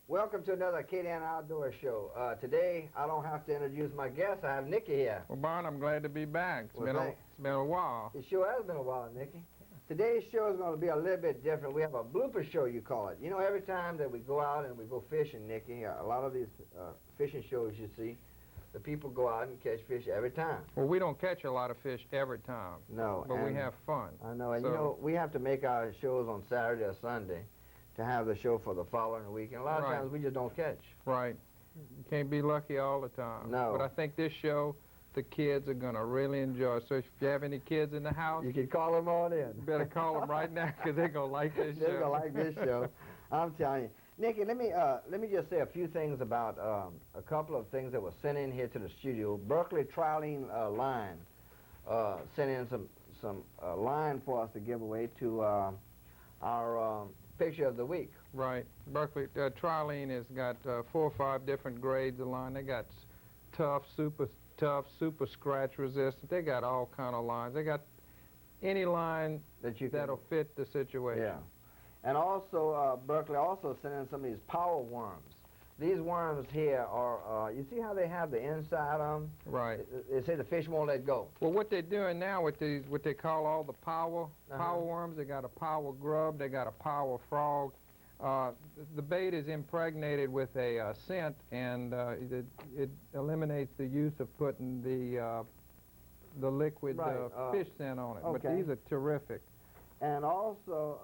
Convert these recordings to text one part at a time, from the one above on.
Welcome to another KDN Outdoor Show. Today, I don't have to introduce my guest. I have Nikki here. Well, Barn, I'm glad to be back. It's been a while. It sure has been a while, Nikki. Today's show is going to be a little bit different. We have a blooper show, you call it. You know, every time that we go out and we go fishing, Nikki, a lot of these fishing shows you see, the people go out and catch fish every time. Well, we don't catch a lot of fish every time. No. But we have fun. I know. And, you know, we have to make our shows on Saturday or Sunday to have the show for the following week. And a lot of times we just don't catch. Right. You can't be lucky all the time. No. But I think this show, the kids are going to really enjoy. So if you have any kids in the house, you can call them on in. You better call them right now because they're going to like this show. They're going to like this show. I'm telling you. Nikki, let me just say a few things about a couple of things that were sent in here to the studio. Berkeley Trilene Line sent in some line for us to give away to our picture of the week. Right. Berkeley Trilene has got 4 or 5 different grades of line. They got tough, super scratch resistant. They got all kind of lines. They got any line that'll fit the situation. Yeah. And also, Berkeley also sent in some of these power worms. These worms here are, you see how they have the inside on them? Right. They say the fish won't let go. Well, what they're doing now with these, what they call all the power worms, they got a power grub, they got a power frog. The bait is impregnated with a scent, and it eliminates the use of putting the liquid fish scent on it. Okay. But these are terrific. And also,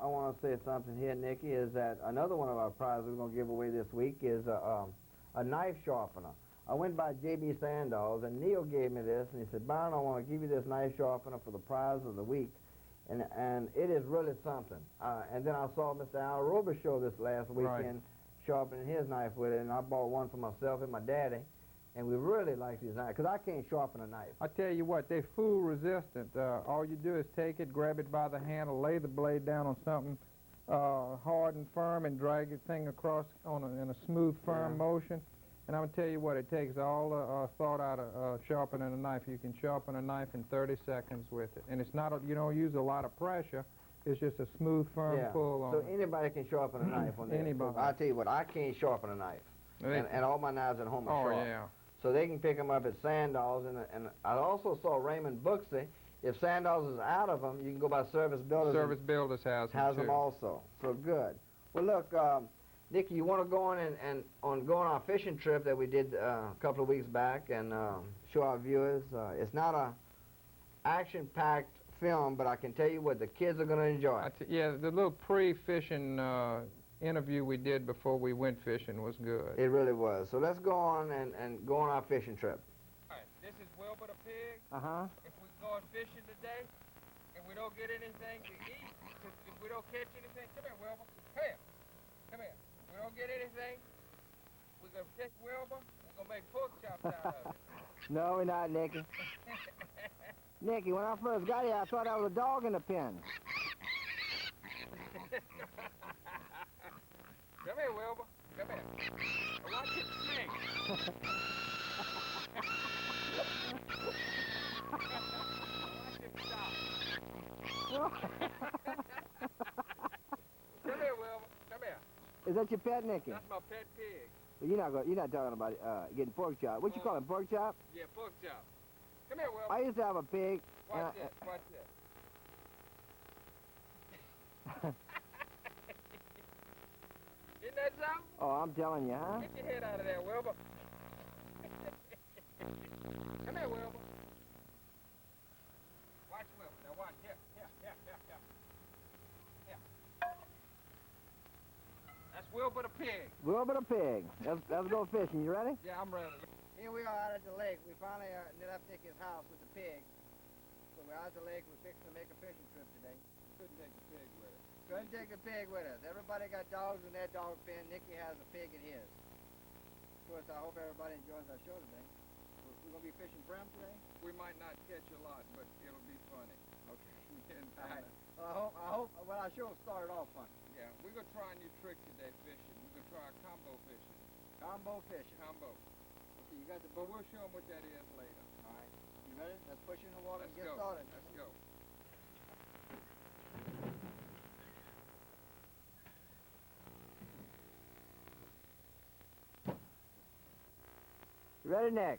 I want to say something here, Nikki, is that another one of our prizes we're going to give away this week is a knife sharpener. I went by J.B. Sandals, and Neil gave me this, and he said, Byron, I want to give you this knife sharpener for the prize of the week. And it is really something. And then I saw Mr. Al Rober show this last weekend sharpening his knife with it, and I bought one for myself and my daddy. And we really like these knives, because I can't sharpen a knife. I tell you what, they're fool resistant. All you do is take it, grab it by the handle, lay the blade down on something hard and firm, and drag your thing across in a smooth, firm motion. And I'm going to tell you what, it takes all the thought out of sharpening a knife. You can sharpen a knife in 30 seconds with it. And it's not, you don't use a lot of pressure. It's just a smooth, firm pull on it. So anybody can sharpen a knife on this. Anybody. I'll tell you what, I can't sharpen a knife. And all my knives at home are sharp. Oh, yeah. So they can pick them up at Sandals, and I also saw Raymond Booksy. If Sandals is out of them, you can go by Service Builders. Service Builders has them also. So good. Well, look, Nikki, you want to go on and go on our fishing trip that we did a couple of weeks back and show our viewers. It's not a action-packed film, but I can tell you what, the kids are going to enjoy. Yeah, the little pre-fishing interview we did before we went fishing was good. It really was. So let's go on and go on our fishing trip. All right, this is Wilbur the pig. Uh-huh. If we go fishing today and we don't get anything to eat, if we don't catch anything, come here, Wilbur. Come here. Come here. If we don't get anything, we're going to take Wilbur, we're going to make pork chops out of it. No, we're not, Nicky. Nicky, when I first got here, I thought I was a dog in the pen. Come here, Wilbur. Come here. Now watch it sing. Watch it stop. Come here, Wilbur. Come here. Is that your pet, Nicky? That's my pet pig. Well, you're not talking about getting pork chop. What you call it, pork chop? Yeah, pork chop. Come here, Wilbur. I used to have a pig. Watch this. Watch this. Isn't that something? Oh, I'm telling you, huh? Get your head out of there, Wilbur. Come here, Wilbur. Watch Wilbur. Now watch. Here. That's Wilbur the pig. Wilbur the pig. Let's go fishing. You ready? Yeah, I'm ready. Here we are out at the lake. We finally ended up taking his house with the pig. So we're out at the lake. We're fixing to make a fishing trip today. Couldn't take the pig with us. Couldn't take the pig with us. Everybody got dogs in their dog pen. Nicky has a pig in his. Of course, I hope everybody enjoys our show today. We're going to be fishing brim today? We might not catch a lot, but it'll be funny. Okay. All right. Well, our show started off funny. Yeah, we're going to try a new trick today fishing. We're going to try combo fishing. Combo fishing. Combo. Okay, you got the But we'll show them what that is later. All right. You ready? Let's push in the water and get go. started. Let's go. Ready, Nick?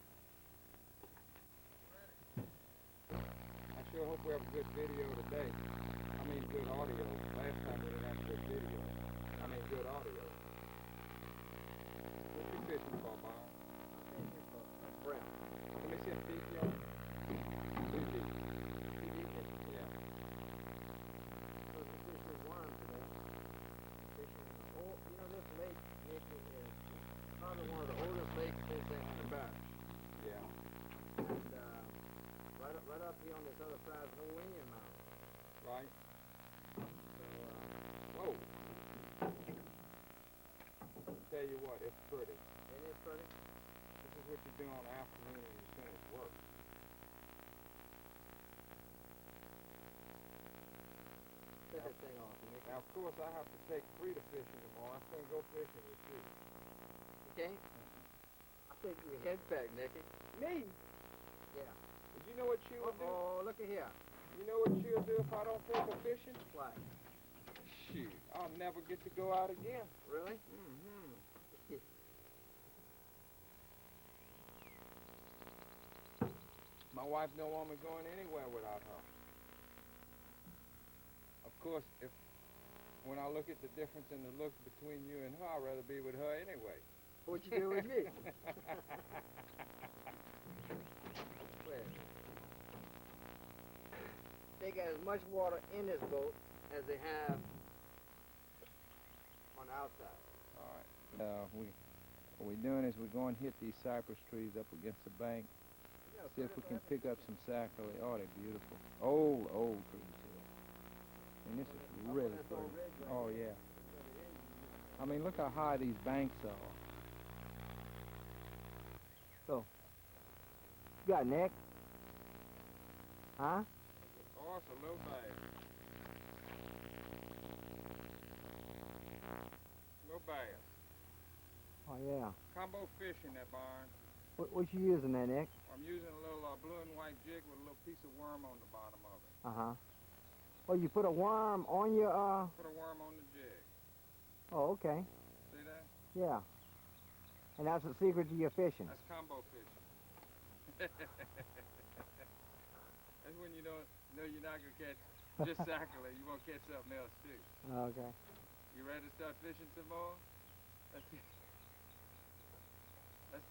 I sure hope we have a good video today. I mean, good audio. Last time we didn't have good video. I mean, good audio. What you fishing for, Bob? I'm fishing for brim. Let me see a deep, y'all. Too deep. Yeah. So we're fishing worms today. Fishing, you know, this lake, Nick, is probably one of the oldest lakes in America. Yeah. And right up here on this other side is Old Indian Mountain. Right. So, Whoa. Tell you what, it's pretty. it is pretty. This is what you do on the afternoon when you finish work. Take that thing off, Nick. Now, of course, I have to take Frida fishing tomorrow. I can't go fishing with you. Okay? I think your head back, Nicky. Me? Yeah. But you know what she would do? Oh, look at here. You know what she'll do if I don't take her fishing? Flag. Shoot, I'll never get to go out again. Really? Mm-hmm. My wife don't want me going anywhere without her. Of course, when I look at the difference in the looks between you and her, I'd rather be with her anyway. What you do with me? Where? They got as much water in this boat as they have on the outside. All right. What we're doing is we're going to hit these cypress trees up against the bank. See if we can pick up some sacral. Oh, they're beautiful. Old trees here. And this is really pretty. Oh, yeah. I mean, look how high these banks are. You got Nick? Huh? Oh, it's a little bag. Little bass. Oh, yeah. Combo fish in that barn. What you using there, Nick? I'm using a little blue and white jig with a little piece of worm on the bottom of it. Uh-huh. Oh, you put a worm on your, Put a worm on the jig. Oh, okay. See that? Yeah. And that's the secret to your fishing. That's combo fishing. That's when you don't know you're not going to catch just sacral. You won't catch something else, too. Okay. You ready to start fishing some more? Let's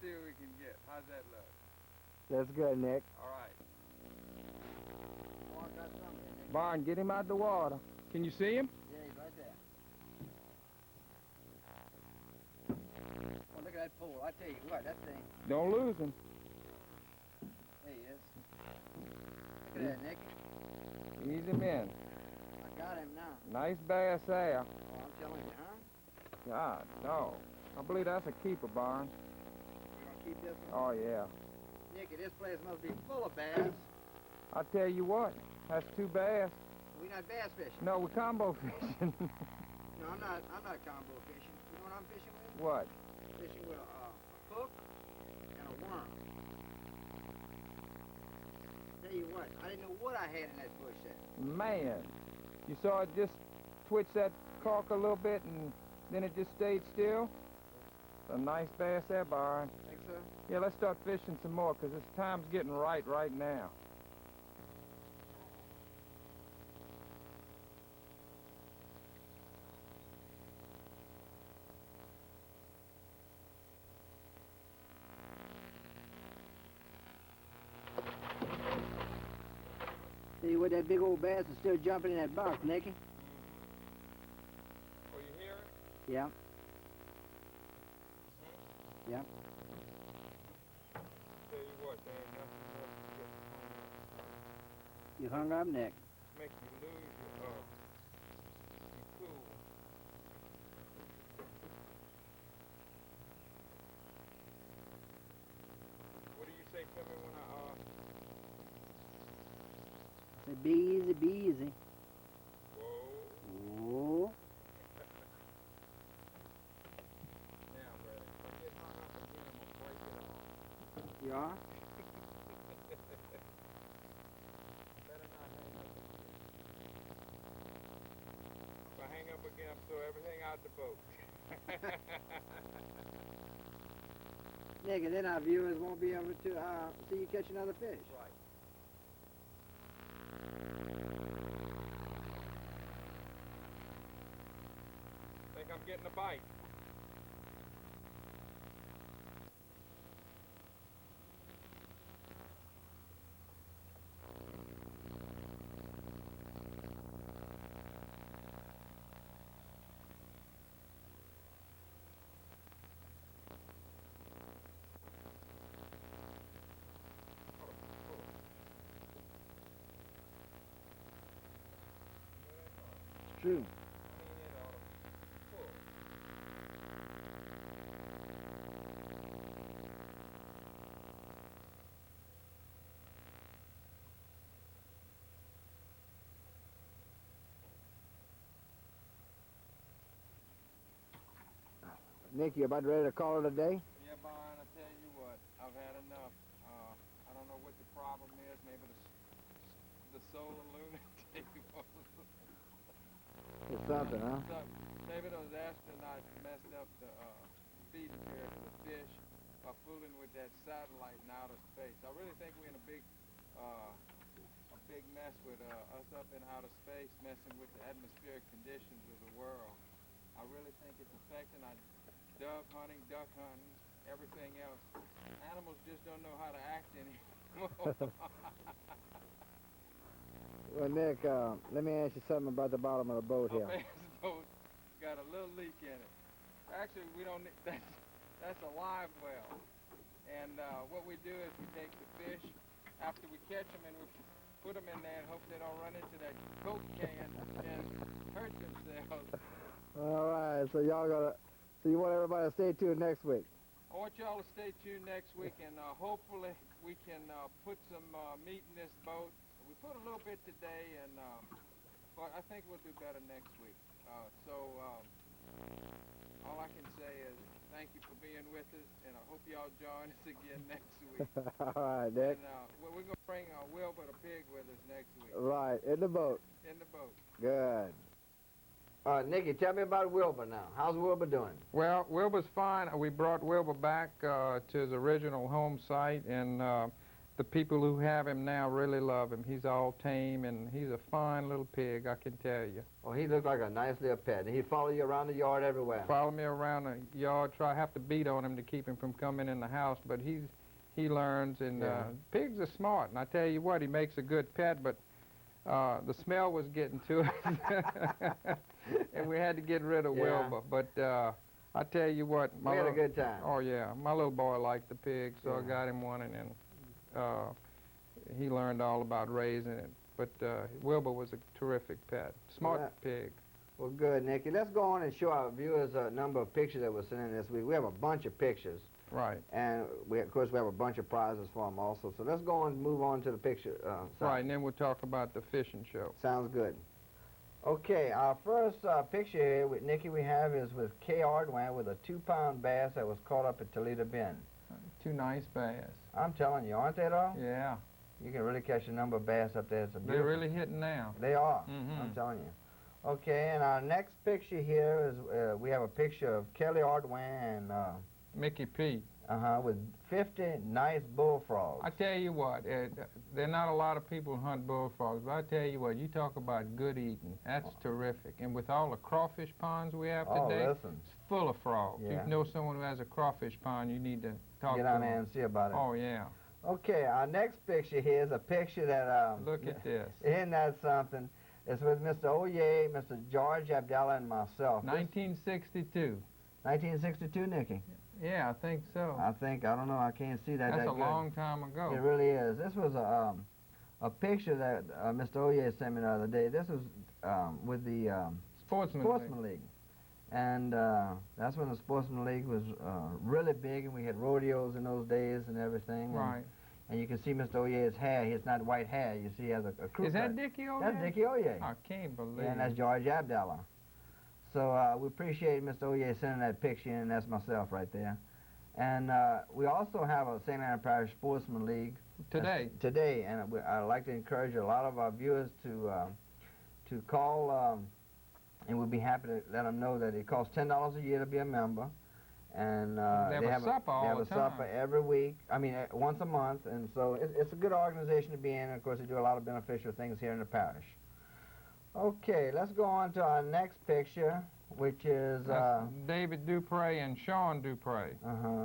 see what we can get. How's that look? That's good, Nick. All right. Oh, I got some here, Nick. Barn, get him out the water. Can you see him? Yeah, he's right there. Oh, look at that pole. I tell you what, that thing. Don't lose him. There he is. Look at that, Nick. Ease him in. I got him now. Nice bass there. Oh, I'm telling you, huh? God, no. I believe that's a keeper, Barn. You gonna keep this one? Oh, yeah. Nicky, this place must be full of bass. I tell you what, that's 2 bass. We not bass fishing. No, we're combo fishing. No, I'm not combo fishing. You know what I'm fishing with? What? Fishing with a hook and a worm. Tell you what, I didn't know what I had in that bush there. Man, you saw it just twitch that cork a little bit and then it just stayed still? A nice bass there, Byron. Think so? Yeah, let's start fishing some more because this time's getting right now. Tell you what, that big old bass is still jumping in that box, Nicky. Oh, you hear it? Yeah. Yeah. Tell you what, there ain't nothing more to get You hung up, Nick. Make you lose your cool. What do you say to me when Say, be easy, be easy. whoa. Whoa. Now, brother, if I get hung up again, I'm gonna break it off. You are? Better not hang up again. If I hang up again, I'm throw everything out the boat. Nick, and then our viewers won't be able to see you catch another fish. Right. Think I'm getting a bite. It's true. Nick, you about ready to call it a day? Yeah, Brian, I tell you what, I've had enough. I don't know what the problem is. Maybe the solar lunatic was. It's something, huh? Maybe those astronauts messed up the feeding period for the fish by fooling with that satellite in outer space. I really think we're in a big mess with us up in outer space, messing with the atmospheric conditions of the world. I really think it's affecting our dove hunting, duck hunting, everything else. Animals just don't know how to act anymore. Well, Nick, let me ask you something about the bottom of the boat here. My bass boat got a little leak in it. Actually, we don't need, that's a live well. And what we do is we take the fish after we catch them and we put them in there and hope they don't run into that Coke can and hurt themselves. All right, so so you want everybody to stay tuned next week? I want y'all to stay tuned next week, and hopefully we can put some meat in this boat. We put a little bit today, and but I think we'll do better next week. All I can say is thank you for being with us, and I hope y'all join us again next week. All right, Nick. And we're going to bring Wilbur the pig with us next week. Right, in the boat. In the boat. Good. Nicky, tell me about Wilbur now. How's Wilbur doing? Well, Wilbur's fine. We brought Wilbur back to his original home site, and the people who have him now really love him. He's all tame, and he's a fine little pig, I can tell you. Well, he looked like a nice little pet, and he'd follow you around the yard everywhere. Follow me around the yard. I have to beat on him to keep him from coming in the house, but he learns, and pigs are smart. And I tell you what, he makes a good pet, but the smell was getting to us, and we had to get rid of Wilbur. But I tell you what, we had a good time. Oh yeah, my little boy liked the pig, so I got him one, and then he learned all about raising it. But Wilbur was a terrific pet, smart pig. Well, good, Nicky. Let's go on and show our viewers a number of pictures that we're sending this week. We have a bunch of pictures. Right. And, of course, we have a bunch of prizes for them also. So let's go on and move on to the picture side. Right, and then we'll talk about the fishing show. Sounds good. Okay, our first picture here with Nicky we have is with Kay Ardwan with a 2-pound bass that was caught up at Toledo Bend. Two nice bass. I'm telling you, aren't they though? Yeah. You can really catch a number of bass up there. It's a They're really hitting now. They are. Mm-hmm. I'm telling you. Okay, and our next picture here is we have a picture of Kelly Ardwan and Mickey Pete. with 50 nice bullfrogs. I tell you what, there are not a lot of people who hunt bullfrogs, but I tell you what, you talk about good eating. That's terrific. And with all the crawfish ponds we have today, listen. it's full of frogs. Yeah. If you know someone who has a crawfish pond, you need to talk to Get down them. there and see about it. Oh, yeah. Okay, our next picture here is a picture that Look at this. Isn't that something? It's with Mr. Oye, Mr. George Abdallah, and myself. 1962. 1962, Nicky? Yeah, I think so. I don't know, I can't see that. That's that a good. long time ago. It really is. This was a picture that Mr. Oye sent me the other day. This was with the Sportsman League. And that's when the Sportsman League was really big, and we had rodeos in those days and everything. Right. And you can see Mr. Oye's hair. It's not white hair. You see he has a crew Is cut. that Dickie Oye? That's Dickie Oye. I can't believe And that's it. George Abdallah. So we appreciate Mr. Oye sending that picture in. That's myself right there. And we also have a St. Anna Parish Sportsman League. Today. Today. And I'd like to encourage a lot of our viewers to call, and we'll be happy to let them know that it costs $10 a year to be a member. and They have a supper all they have the a supper time. every week. I mean, once a month, and so it's a good organization to be in. And of course, they do a lot of beneficial things here in the parish. Okay, let's go on to our next picture, which is That's David Dupre and Sean Dupre.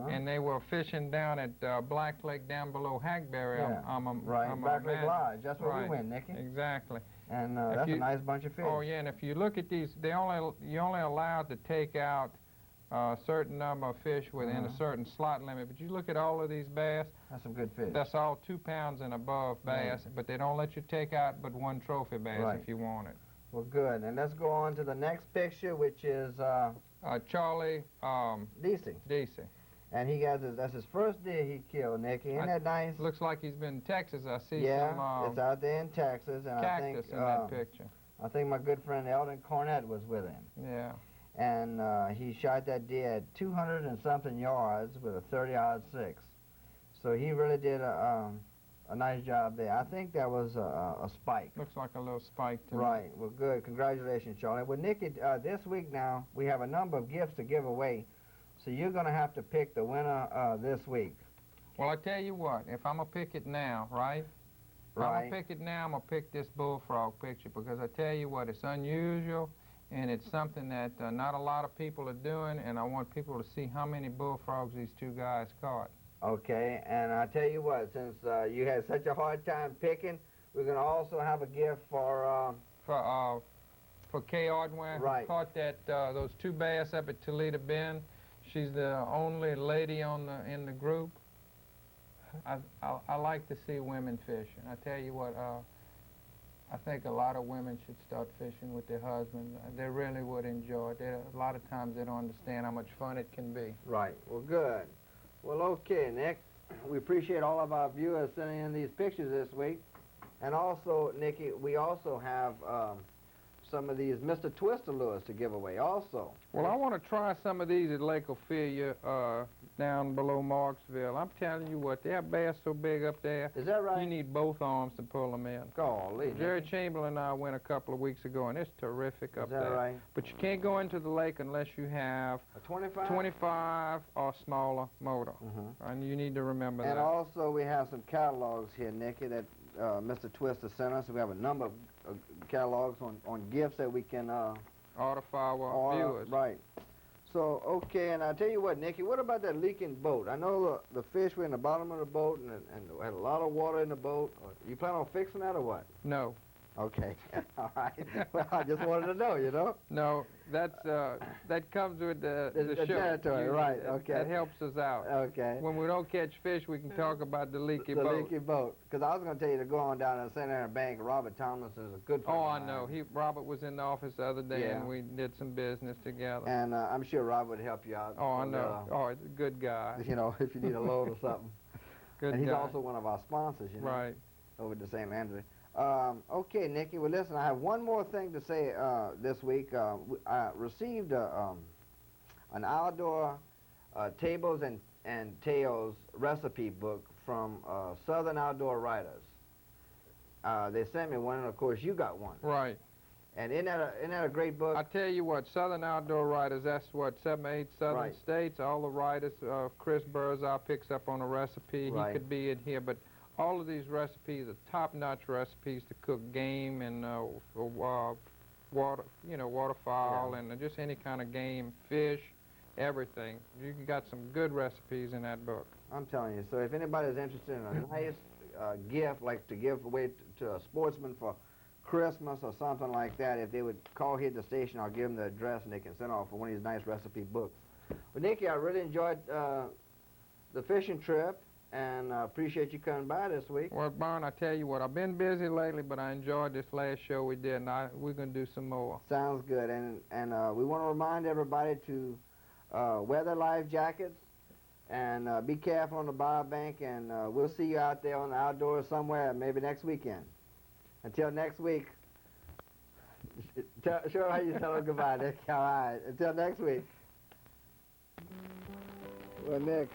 And they were fishing down at Black Lake down below Hackberry. Yeah, right, Black Lake Lodge. That's where we went, Nicky. Exactly. And that's a nice bunch of fish. Oh yeah, and if you look at these, you're only allowed to take out a certain number of fish within a certain slot limit. But you look at all of these bass. That's some good fish. That's all 2 pounds and above bass, but they don't let you take out but one trophy bass if you want it. Well, good. And let's go on to the next picture, which is Charlie Deasy. And that's his first deer he killed, Nicky. Isn't that nice? Looks like he's been in Texas. I see some it's out there in Texas, and cactus in that picture. I think my good friend Eldon Cornett was with him. Yeah. And he shot that deer at 200 and something yards with a 30-06. So he really did a nice job there. I think that was a spike. Looks like a little spike to me. Right. Well, good. Congratulations, Charlie. Well, Nicky, this week now, we have a number of gifts to give away. So you're going to have to pick the winner this week. Well, I tell you what, if I'm going to pick it now, right? If I'm going to pick it now, I'm going to pick this bullfrog picture because I tell you what, it's unusual and it's something that not a lot of people are doing, and I want people to see how many bullfrogs these two guys caught. Okay, and I tell you what, since you had such a hard time picking, we're going to also have a gift for Kay Ordway, who caught those 2 bass up at Toledo Bend. She's the only lady in the group. I like to see women fishing. I tell you what, I think a lot of women should start fishing with their husbands. They really would enjoy it. A lot of times they don't understand how much fun it can be. Right. Well, good. Well, okay, Nick. We appreciate all of our viewers sending in these pictures this week. And also, Nicky, we also have some of these Mr. Twister lures to give away also. Well, I want to try some of these at Lake Ophelia down below Marksville. I'm telling you what, they have bass so big up there. Is that right? You need both arms to pull them in. Golly. Jerry Chamberlain and I went a couple of weeks ago, and it's terrific up there. Is that right? But you can't go into the lake unless you have a 25 or smaller motor. And you need to remember that. And also, we have some catalogs here, Nicky, that Mr. Twister sent us. We have a number of catalogs on gifts that we can order for our viewers. Right. So, okay, and I'll tell you what, Nicky, what about that leaking boat? I know the fish were in the bottom of the boat and had a lot of water in the boat. You plan on fixing that or what? No. Okay. All right. Well, I just wanted to know, you know? No, that comes with the show. Territory, right, okay. That helps us out. Okay. When we don't catch fish, we can talk about the leaky boat. The leaky boat. Because I was going to tell you to go on down to the St. Aaron Bank. Robert Tomlinson is a good friend. Oh, I know. Robert was in the office the other day, and we did some business together. And I'm sure Robert would help you out. Oh, I know. He's a good guy. You know, if you need a load or something. Good and he's guy. also one of our sponsors, you know. Right. Over to St. Landry. Okay, Nicky, well, listen, I have one more thing to say this week. I received an outdoor tables and tails recipe book from Southern Outdoor Writers. They sent me one, and of course, you got one. Right. And isn't that a great book? I tell you what, Southern Outdoor Writers, that's what, 7 or 8 southern states, all the writers, Chris Burzow picks up on a recipe. He could be in here, but all of these recipes are top-notch recipes to cook game and waterfowl and just any kind of game, fish, everything. You got some good recipes in that book. I'm telling you. So if anybody's interested in a nice gift, like to give away to a sportsman for Christmas or something like that, if they would call here at the station, I'll give them the address and they can send off for one of these nice recipe books. Well, Nicky, I really enjoyed the fishing trip. And I appreciate you coming by this week. Well, Barn, I tell you what, I've been busy lately, but I enjoyed this last show we did, and we're going to do some more. Sounds good. And we want to remind everybody to wear their life jackets and be careful on the bar bank, and we'll see you out there on the outdoors somewhere, maybe next weekend. Until next week, show how you tell them goodbye, Nick. All right. Until next week. Well, Nick,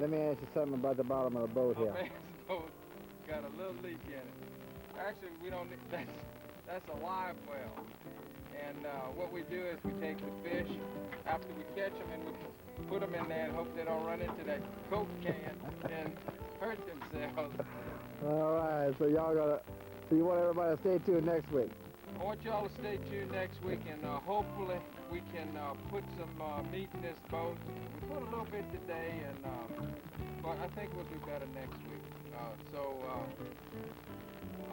let me ask you something about the bottom of the boat here. The boat got a little leak in it. Actually, we don't need, that's a live well. And what we do is we take the fish after we catch them and we put them in there and hope they don't run into that Coke can and hurt themselves. All right, so y'all gotta, so you want everybody to stay tuned next week. I want y'all to stay tuned next week, and hopefully we can put some meat in this boat. We put a little bit today, and but I think we'll do better next week.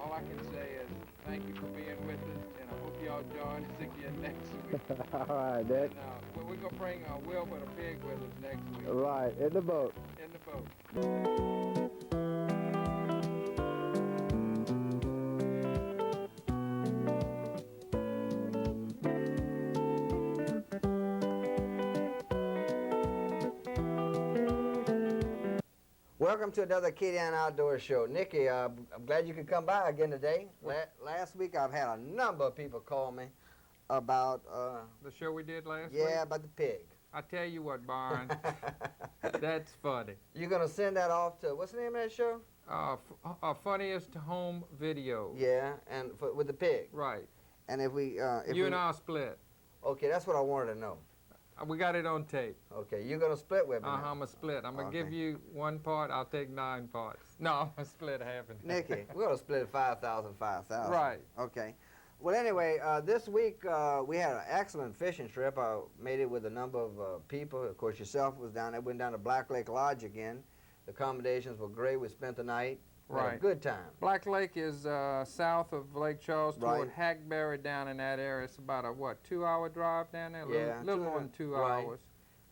All I can say is thank you for being with us, and I hope y'all join us again next week. All right, Nick. And, we're gonna bring Wilbur the pig with us next week. Right, in the boat. In the boat. Welcome to another Katie Ann Outdoor Show. Nikki, I'm glad you could come by again today. Last week I've had a number of people call me about... The show we did last week? Yeah, about the pig. I tell you what, Byron, that's funny. You're going to send that off to, what's the name of that show? Funniest Home Video. Yeah, and with the pig. Right. And if we... you and I'll split. Okay, that's what I wanted to know. We got it on tape. Okay, you're going to split with me now. I'm going to split. I'm going to give you 1 part, I'll take 9 parts. No, I'm going to split half and half. Nikki, we're going to split it 5,000, 5,000. Right. Okay. Well, anyway, this week we had an excellent fishing trip. I made it with a number of people. Of course, yourself was down there. Went down to Black Lake Lodge again. The accommodations were great. We spent the night. We had a good time. Black Lake is south of Lake Charles toward Right. Hackberry down in that area. It's about a, 2-hour drive down there? Yeah, little more than 2 right. hours.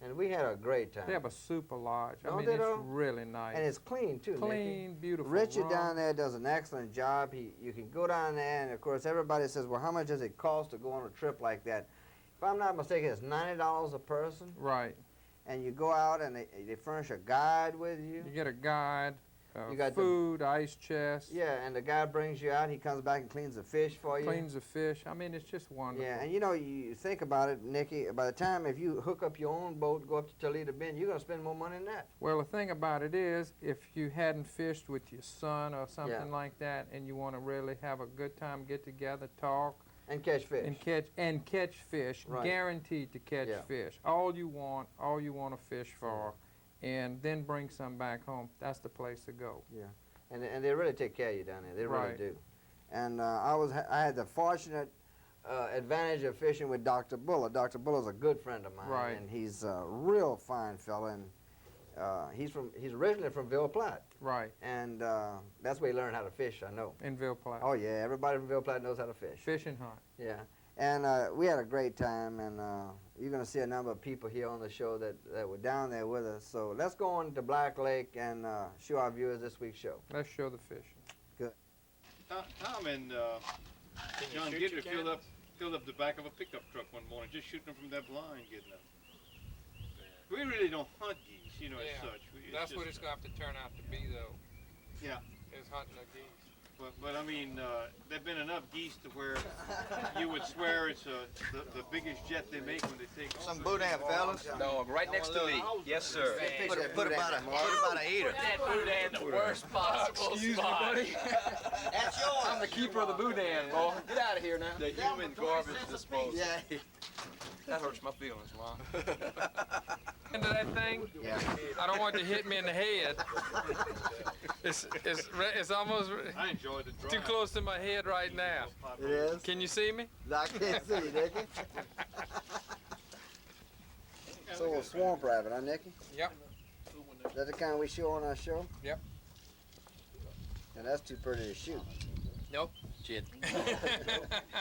And we had a great time. They have a super lodge. I Don't mean, they it's though? really nice. And it's clean, too, Nikki. Clean, beautiful. Richard room. down there does an excellent job. You can go down there, and of course, everybody says, well, how much does it cost to go on a trip like that? If I'm not mistaken, it's $90 a person. Right. And you go out, and they furnish a guide with you. You get a guide, You got food, ice chest. Yeah, and the guy brings you out. He comes back and cleans the fish for you. Cleans the fish. I mean, it's just wonderful. Yeah, and you know, you think about it, Nikki, by the time if you hook up your own boat, go up to Toledo Bend, you're going to spend more money than that. Well, the thing about it is, if you hadn't fished with your son or something like that, and you want to really have a good time, get together, talk, and catch fish. And catch fish, Right. guaranteed to catch fish. All you want to fish for, and then bring some back home. That's the place to go. Yeah, and they really take care of you down there. They really Right. do. And I had the fortunate advantage of fishing with Dr. Buller. Dr. Buller's a good friend of mine, Right. and he's a real fine fella. And he's originally from Ville Platte, Right. and that's where he learned how to fish. I know. In Ville Platte. Oh yeah, everybody from Ville Platte knows how to fish. Fish and hunt. Yeah, and we had a great time, and you're going to see a number of people here on the show that were down there with us. So let's go on to Black Lake and show our viewers this week's show. Let's show the fishing. Tom and John Gidry filled up the back of a pickup truck one morning, just shooting them from that blind, getting them. We really don't hunt geese, you know, as such. That's what it's going to have to turn out to be, though. Yeah. Is hunting a geese. But I mean, there've been enough geese to where you would swear it's the biggest jet they make when they take off. Some boudin, fellas. Dog, right next to me. Yes, sir. Put about a eater. That boudin, the worst possible spot. That's yours. I'm the keeper of the boudin, boy. Get out of here now. The human garbage disposal. Yeah. That hurts my feelings, Mom. Into that thing? Yeah. I don't want it to hit me in the head. It's almost I enjoyed the drive. too close to my head right now. It is? Can you see me? I can't see, Nicky. So a swamp rabbit, huh, Nicky? Yep. Is that the kind we show on our show? Yep. And that's too pretty to shoot. Nope. Shit.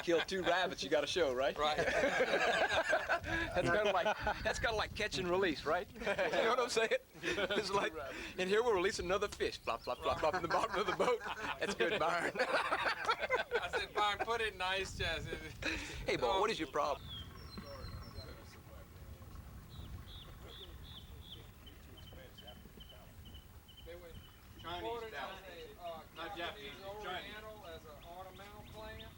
Killed 2 rabbits, you got a show, right? Right. That's kind of like catch and release, right? You know what I'm saying? It's like, and here we're releasing another fish. Flop, flop, flop, flop in the bottom of the boat. That's good, Byron. I said, Byron, put it nice, Jess. Hey, boy, what is your problem? Chinese style. Not Japanese, Chinese. As an ornamental plant.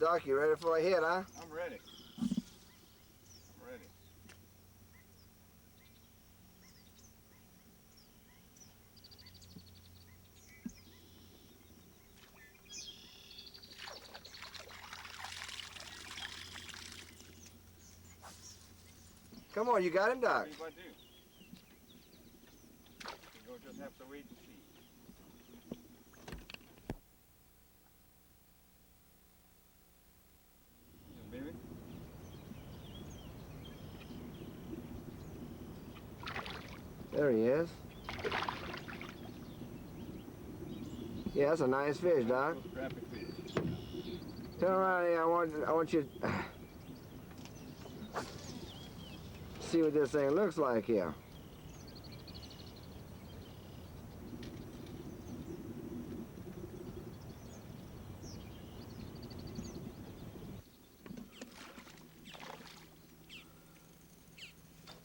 Doc, you ready for a hit, huh? I'm ready. I'm ready. Come on, you got him, Doc. If I do. You'll just have to wait and see. Yeah, baby. There he is. Yeah, that's a nice fish, Doc. Scrappy fish. Turn around here. I want you to see what this thing looks like here.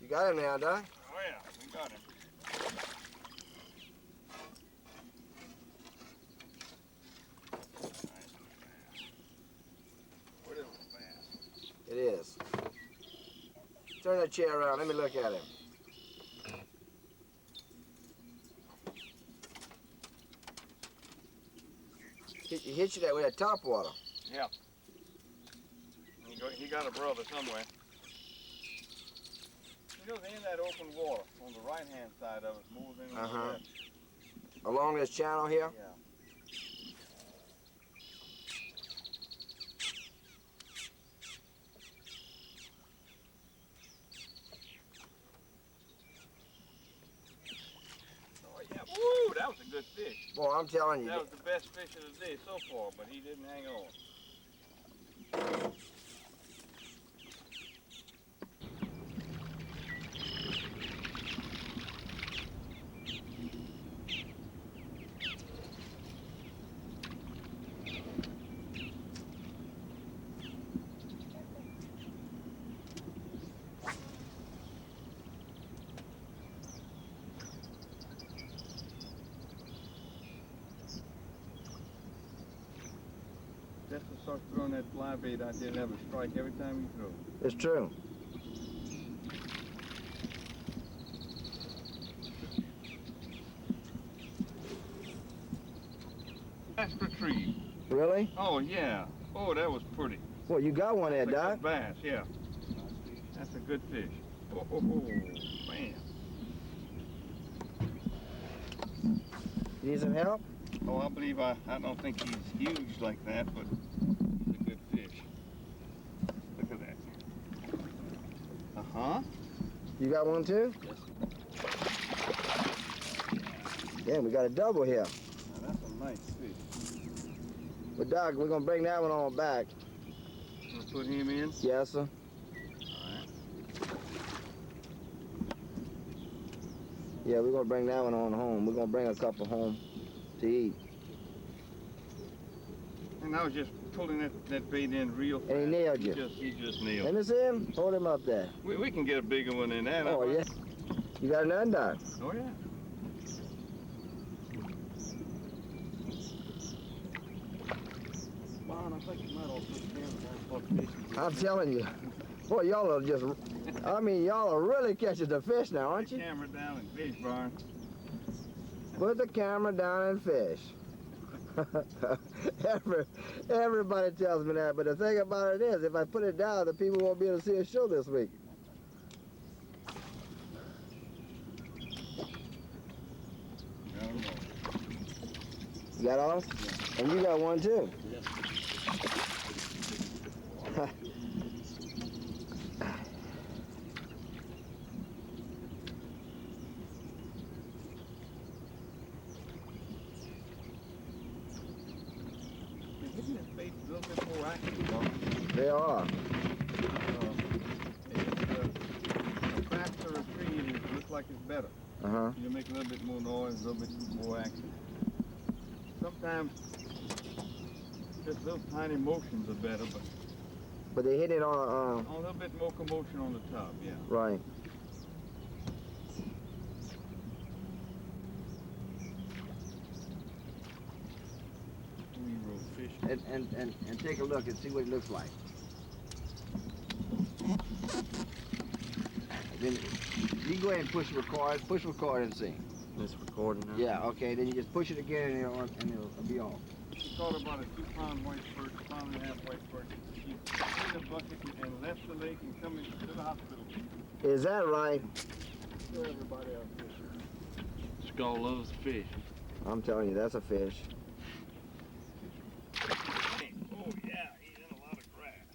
You got him now, Doc? Oh yeah, we got him. What is a bass? It is. Turn that chair around. Let me look at him. He hit you that with that top water. Yeah. He got a brother somewhere. He goes in that open water on the right-hand side of it, more than on the left. Along this channel here. Yeah. Oh yeah. Woo! That was a good fish. Boy, I'm telling you. That was the best fish of the day so far, but he didn't hang on. Just to start throwing that fly bait out there and have a strike every time you throw. It's true. Bass retrieve. Really? Oh yeah. Oh, that was pretty. Well, you got one there, That's a Doc. good bass, yeah. That's a good fish. Oh, man. You need some help? Oh, I believe I don't think he's huge like that, but he's a good fish. Look at that. Uh-huh. You got one too? Yeah, we got a double here. Now, that's a nice fish. But Doc, we're gonna bring that one on back. Gonna put him in? Yes, sir. Yeah, we're gonna bring that one on home. We're gonna bring a couple home to eat. And I was just pulling that bait in real fast. And he nailed you. He just nailed Let it. me see him. Hold him up there. We can get a bigger one than that. Oh, yeah. You got another, Doc? Oh, yeah. I'm telling you. Boy, y'all are just, I mean, y'all are really catching the fish now, aren't you? Camera down and fish, Barn. Put the camera down and fish. Everybody tells me that, but the thing about it is, if I put it down, the people won't be able to see a show this week. You got all? And you got one too. Isn't this bait a little bit more active, Barn? They are. It's faster retrieve. It looks like it's better. Uh-huh. You make a little bit more noise, a little bit more action. Sometimes just little tiny motions are better, But they hit it on a little bit more commotion on the top, yeah. right. We roll fish. and take a look and see what it looks like. Then you can go ahead and push record and see. It's recording now. Yeah, okay, then you just push it again and it'll be on. She caught about a 2-pound white perch, pound and a half white perch. She in the bucket and left the lake and come into the hospital. Is that right? Show everybody else fishing. Skull loves fish. I'm telling you, that's a fish. Oh yeah, he's in a lot of grass.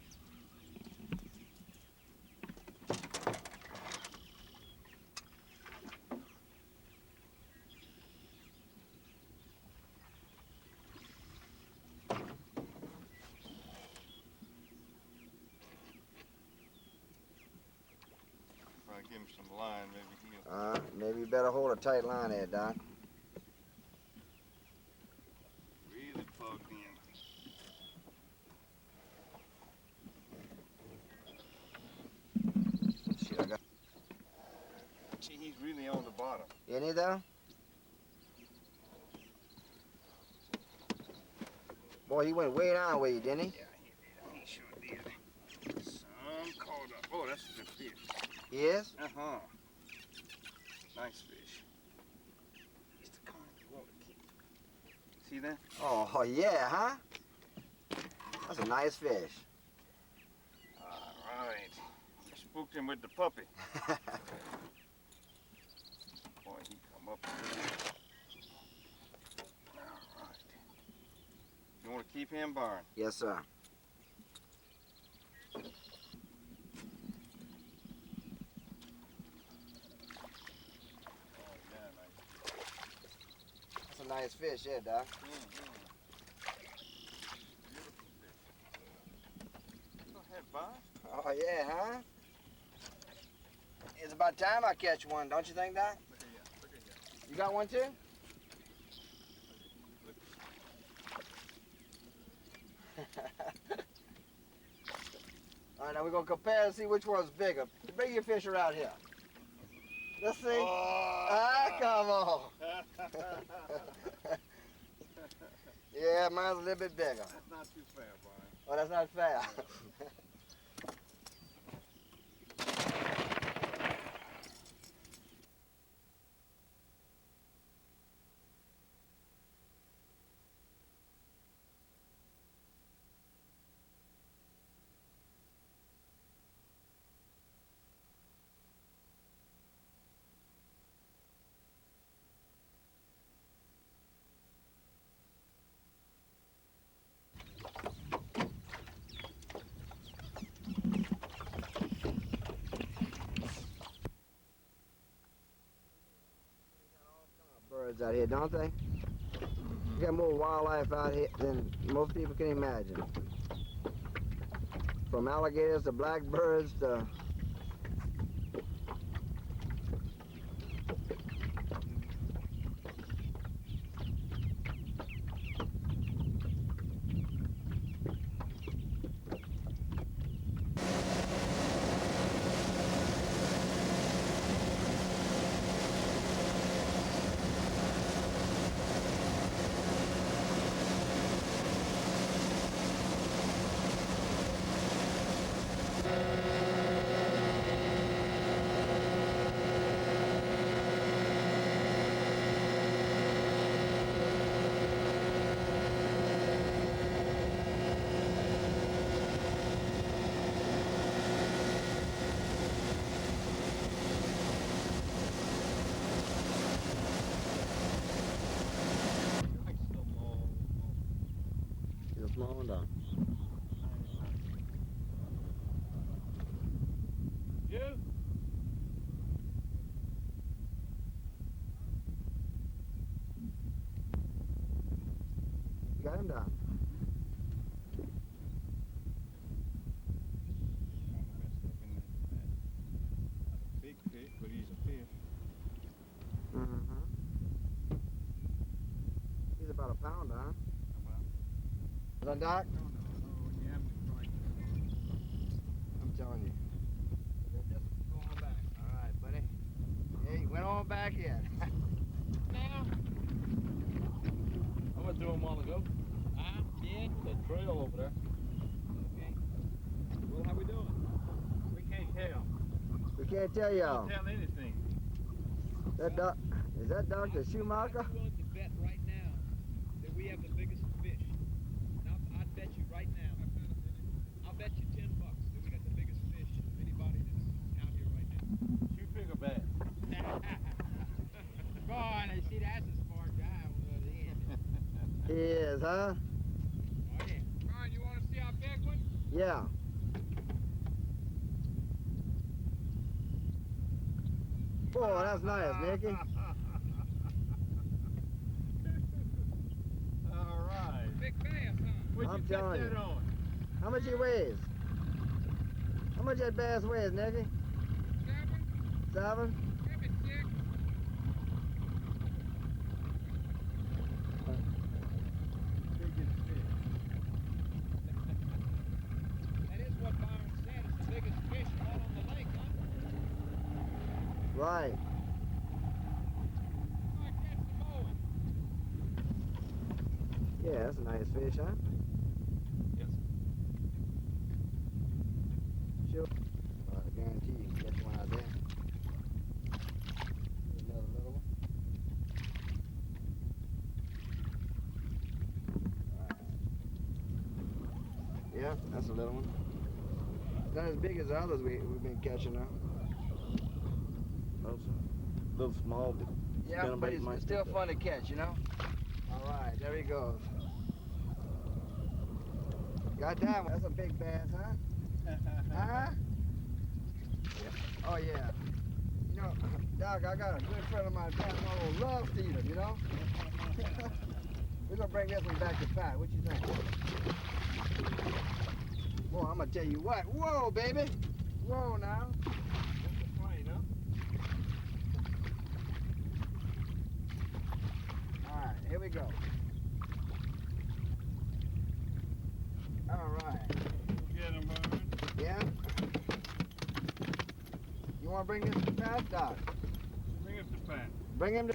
If I give him some line, maybe he'll. Maybe you better hold a tight line there, Doc. Really plugged in. Shit, I got See, he's really on the bottom. any though? Boy, he went way down with you, didn't he? Yeah, he sure did. Some caught up. Oh, that's a good fish. He is? Uh-huh. Nice fish. It's the kind you want to keep. See that? Oh, yeah, huh? That's a nice fish. All right. You spooked him with the puppy. Boy, he come up. All right. You want to keep him, Barn? Yes, sir. Oh, yeah, nice. That's a nice fish, yeah, Doc. Go ahead, Barn. Oh, yeah, huh? It's about time I catch one, don't you think, Doc? Look at you. Look at you. You got one, too? All right, now we're going to compare and see which one's bigger. Bring your fish around here. Let's see. Oh. Come on. Yeah, mine's a little bit bigger. That's not too fair, Barn. Oh, that's not fair. Birds out here, don't they? We got more wildlife out here than most people can imagine. From alligators to blackbirds to the small one down. You? You got him down. Big fish, but he's a fish. Mm-hmm. He's about a pound, huh? Is that Doc? No, you have to try. I'm telling you. Just go on back. All right, buddy. Yeah, he went on back in. I went through him a while ago. Yeah. The trail over there. Okay. Well, how we doing? We can't tell. We can't tell y'all. Tell anything. That doc, is that Dr. Schumacher? I'd be willing to bet right now that we have the biggest fish. Now, I'd bet you right now. I'll bet you $10 that we got the biggest fish of anybody that's out here right now. Shoot bigger bass. Boy, I see that's a smart guy on the other end. He is, huh? Oh, yeah. Ryan, you want to see our big one? Yeah. Boy, that's nice, Nicky. All right. Big bass, huh? What'd I'm you catch telling that you. on? How much he weighs? How much that bass weighs, Nicky? 7, 7? maybe 6. Biggest fish. That is what Byron said. It's the biggest fish right on the lake, huh? Right. Oh, I catch the mowing. Yeah, that's a nice fish, huh? Yes. Sure. I guarantee you can catch one out there. Another little one. Yeah, that's a little one. Not as big as the others we've been catching now. Little small, but Yeah, Spinnerbait but it's might still pick fun to catch, you know? All right, there he goes. Got that one. That's a big bass, huh? Huh? Oh, yeah. You know, Doc, I got a good friend of mine, Pat Mullen, loves to eat them, you know? We're going to bring this one back to Pat. What you think? Boy, I'm going to tell you what. Whoa, baby. Whoa, now. Just a plane, huh? All right, here we go. All right. Get him, Byron. Yeah? You want to bring this to Pat, Doc? Bring us to Pat. Bring him to...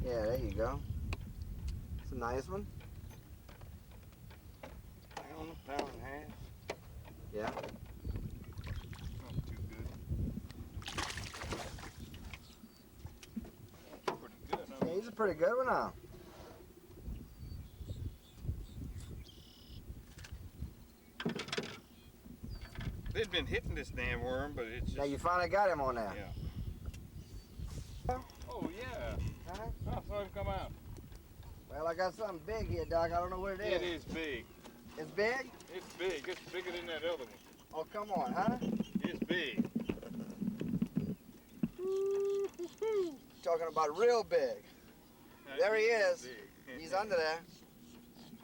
Yeah, there you go. It's a nice one. pound, pound and a half. Yeah. Not too good. Pretty good, huh? Yeah, he's a pretty good one now. They've been hitting this damn worm, but it's just... Now you finally got him on there. Yeah. Oh, yeah. Huh? I saw him come out. Well, I got something big here, Doc. I don't know what it is. It is big. It's big? It's big. It's bigger than that other one. Oh, come on, huh? It's big. Talking about real big. There he is. Big. He's under there.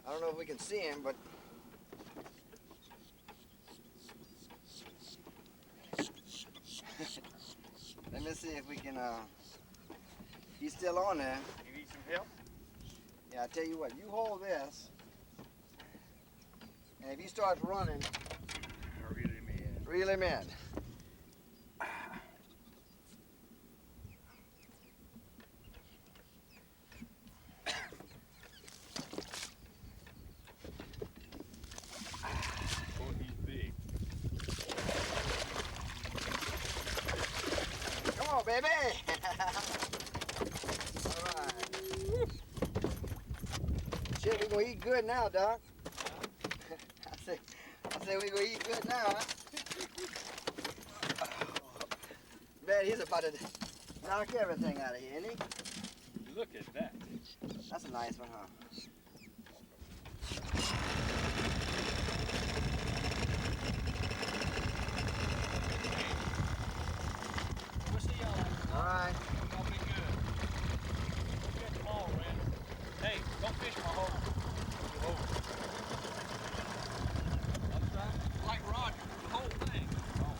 I don't know if we can see him, but... Let me see if we can, he's still on there. You need some help? Yeah, I tell you what, you hold this, and if he starts running, Reel him in. reel him in. Oh, he's big. Come on, baby! All right. Shit, we gonna eat good now, Doc. I say we gonna eat good now, huh? Man, he's about to knock everything out of here, isn't he? Look at that. That's a nice one, huh? We'll see y'all later. All right. Y'all be good. Don't catch them all, Randy. Hey, don't fish my hole. That's right. Like Roger, the whole thing. Oh. Well,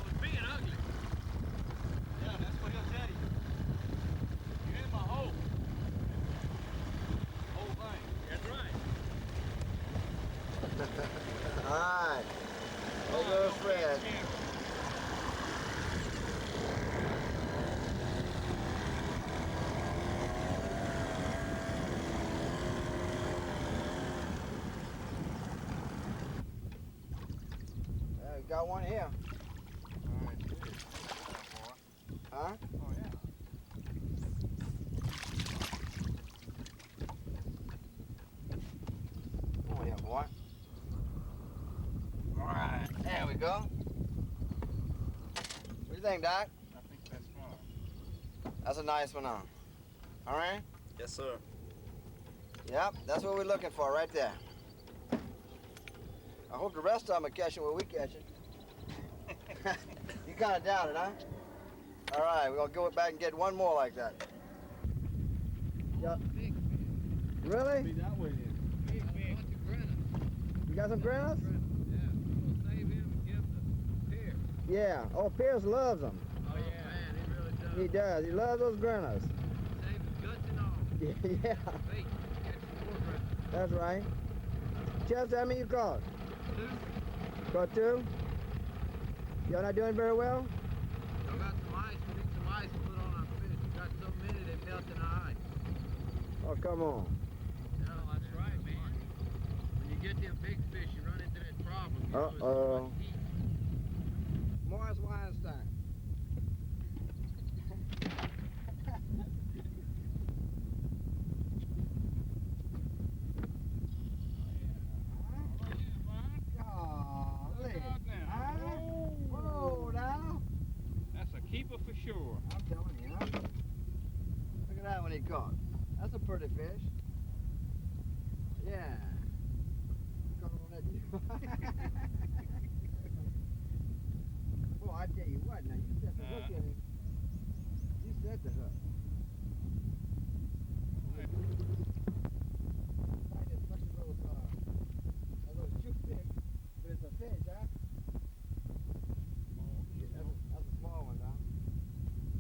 it's being ugly. Yeah, that's what he'll tell you. You're in my hole. got one here. All right, good. Boy. Huh? Oh, yeah. Come on here, boy. All right, there we go. What do you think, Doc? I think that's fine. That's a nice one, huh? All right? Yes, sir. Yep, that's what we're looking for right there. I hope the rest of them are catching what we catching. You kind of doubt it, huh? All right, we're gonna go back and get one more like that. Yep. Really? Be that way then. You got some grinners? Yeah. Save him and give the pier. Yeah. Oh, Pierce loves them. Oh, yeah. Man, he really does. He does. He loves those grinners. Save his guts and all. Yeah, Bait. Catch some more grinners. that's right. Chester, how many you caught? 2. Caught 2? Y'all not doing very well? I got some ice. We need some ice to put on our fish. We got so many they melt in the ice. Oh, come on. Yeah, that's right, man. When you get them big fish, you run into that problem. You know, it's too Uh-oh. much heat. Morris Weinstein. Golly. Huh? Whoa, now. That's a keeper for sure. I'm telling you, huh? Look at that one he caught. That's a pretty fish. Yeah. Caught on that Boy, I tell you what, now you set the hook in him. You set the hook. Find as much of those toothpicks, but it's a fish, huh? That's a small one, huh?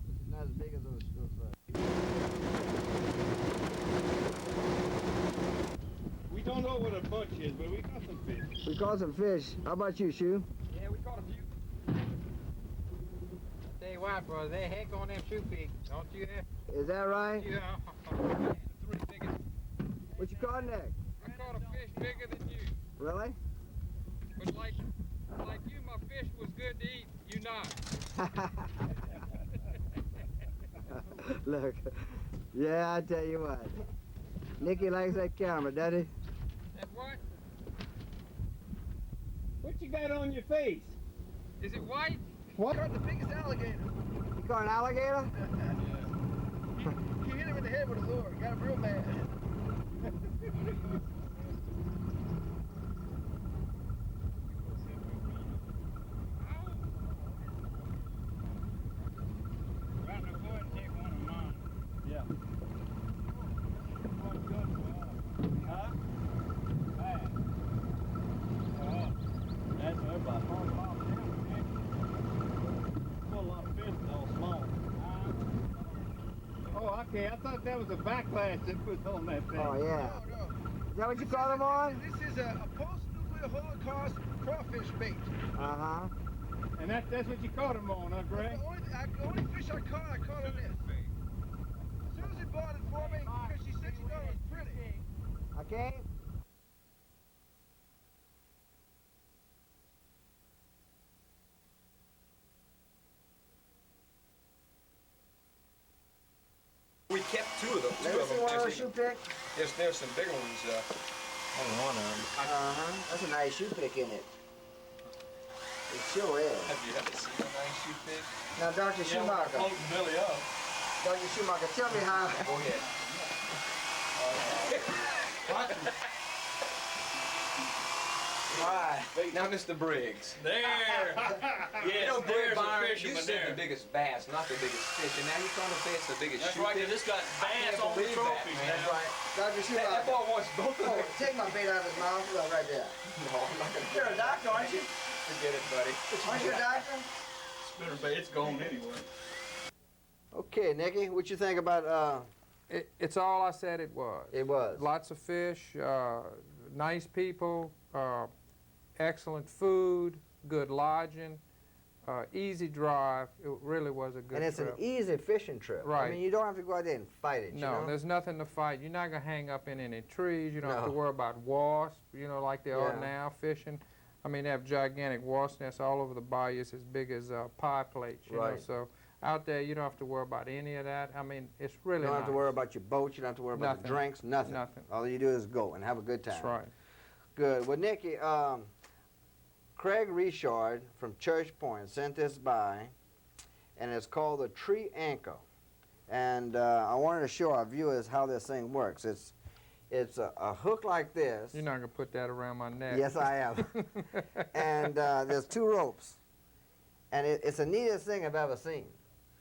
This is not as big as those We don't know what a bunch is, but we got some fish. We caught some fish. How about you, Shoe? Yeah, we caught a few. Tell you what, brother, they heck on them shoe pigs. Don't you there? Is that right? Yeah, the 3 biggest. What you caught next? I caught a fish bigger than you. Really? But like you, my fish was good to eat. You not. Look. Yeah, I tell you what. Nicky likes that camera, does he? That what? What you got on your face? Is it white? What? Caught the biggest alligator. You caught an alligator? He hit him in the head with a lure. Got him real mad. Okay, I thought that was a backlash that was on that thing. Oh, yeah. No. Is that what you caught him on? This is a post-nuclear Holocaust crawfish bait. Uh-huh. And that's what you caught him on, huh, Greg? The only fish I caught on this. Susie bought it for me because she said she thought it was pretty. Okay? We kept 2 of them. Let 2 me of see them. one of those Actually, shoe pick. there's some bigger ones. Only one of them. Uh-huh. That's a nice shoe pick, isn't it? It sure is. Have you ever seen a nice shoe pick? Now, Dr. Schumacher. Billy up. Dr. Schumacher, tell me how... Go ahead. All right. Now, Mr. Briggs. There! You know, Briggs, you said the biggest bass, not the biggest fish, and now you're trying to say it's the biggest shoe pick? this got I can't believe that, man. That's right. Dr. That Schumacher. boy wants both of Oh, them. take my bait out of his mouth. Look, right there. No, I'm not gonna You're a doctor, aren't you? forget it, buddy. Aren't you a doctor? Spinner bait, it's gone anyway. Okay, Nicky, what you think about, It's all I said it was. it was? Lots of fish, nice people, excellent food, good lodging, easy drive. It really was a good And it's trip. an easy fishing trip. I Right. mean, you don't have to go out there and fight it, you No, know? there's nothing to fight. You're not gonna hang up in any trees. You don't have to No. worry about wasps. You know, like they are Yeah. now fishing. I mean, they have gigantic wasp nests all over the bayou. It's as big as pie plates, you know. Right. So out there, you don't have to worry about any of that. I mean, it's really You don't have to nice. worry about your boat. You don't have to worry about the Nothing. drinks. Nothing. Nothing. All you do is go and have a good time. That's right. Good. Well, Nikki, Craig Richard from Church Point sent this by, and it's called the Tree Anchor. And I wanted to show our viewers how this thing works. It's a hook like this. You're not going to put that around my neck. Yes, I am. And there's 2 ropes. And it's the neatest thing I've ever seen.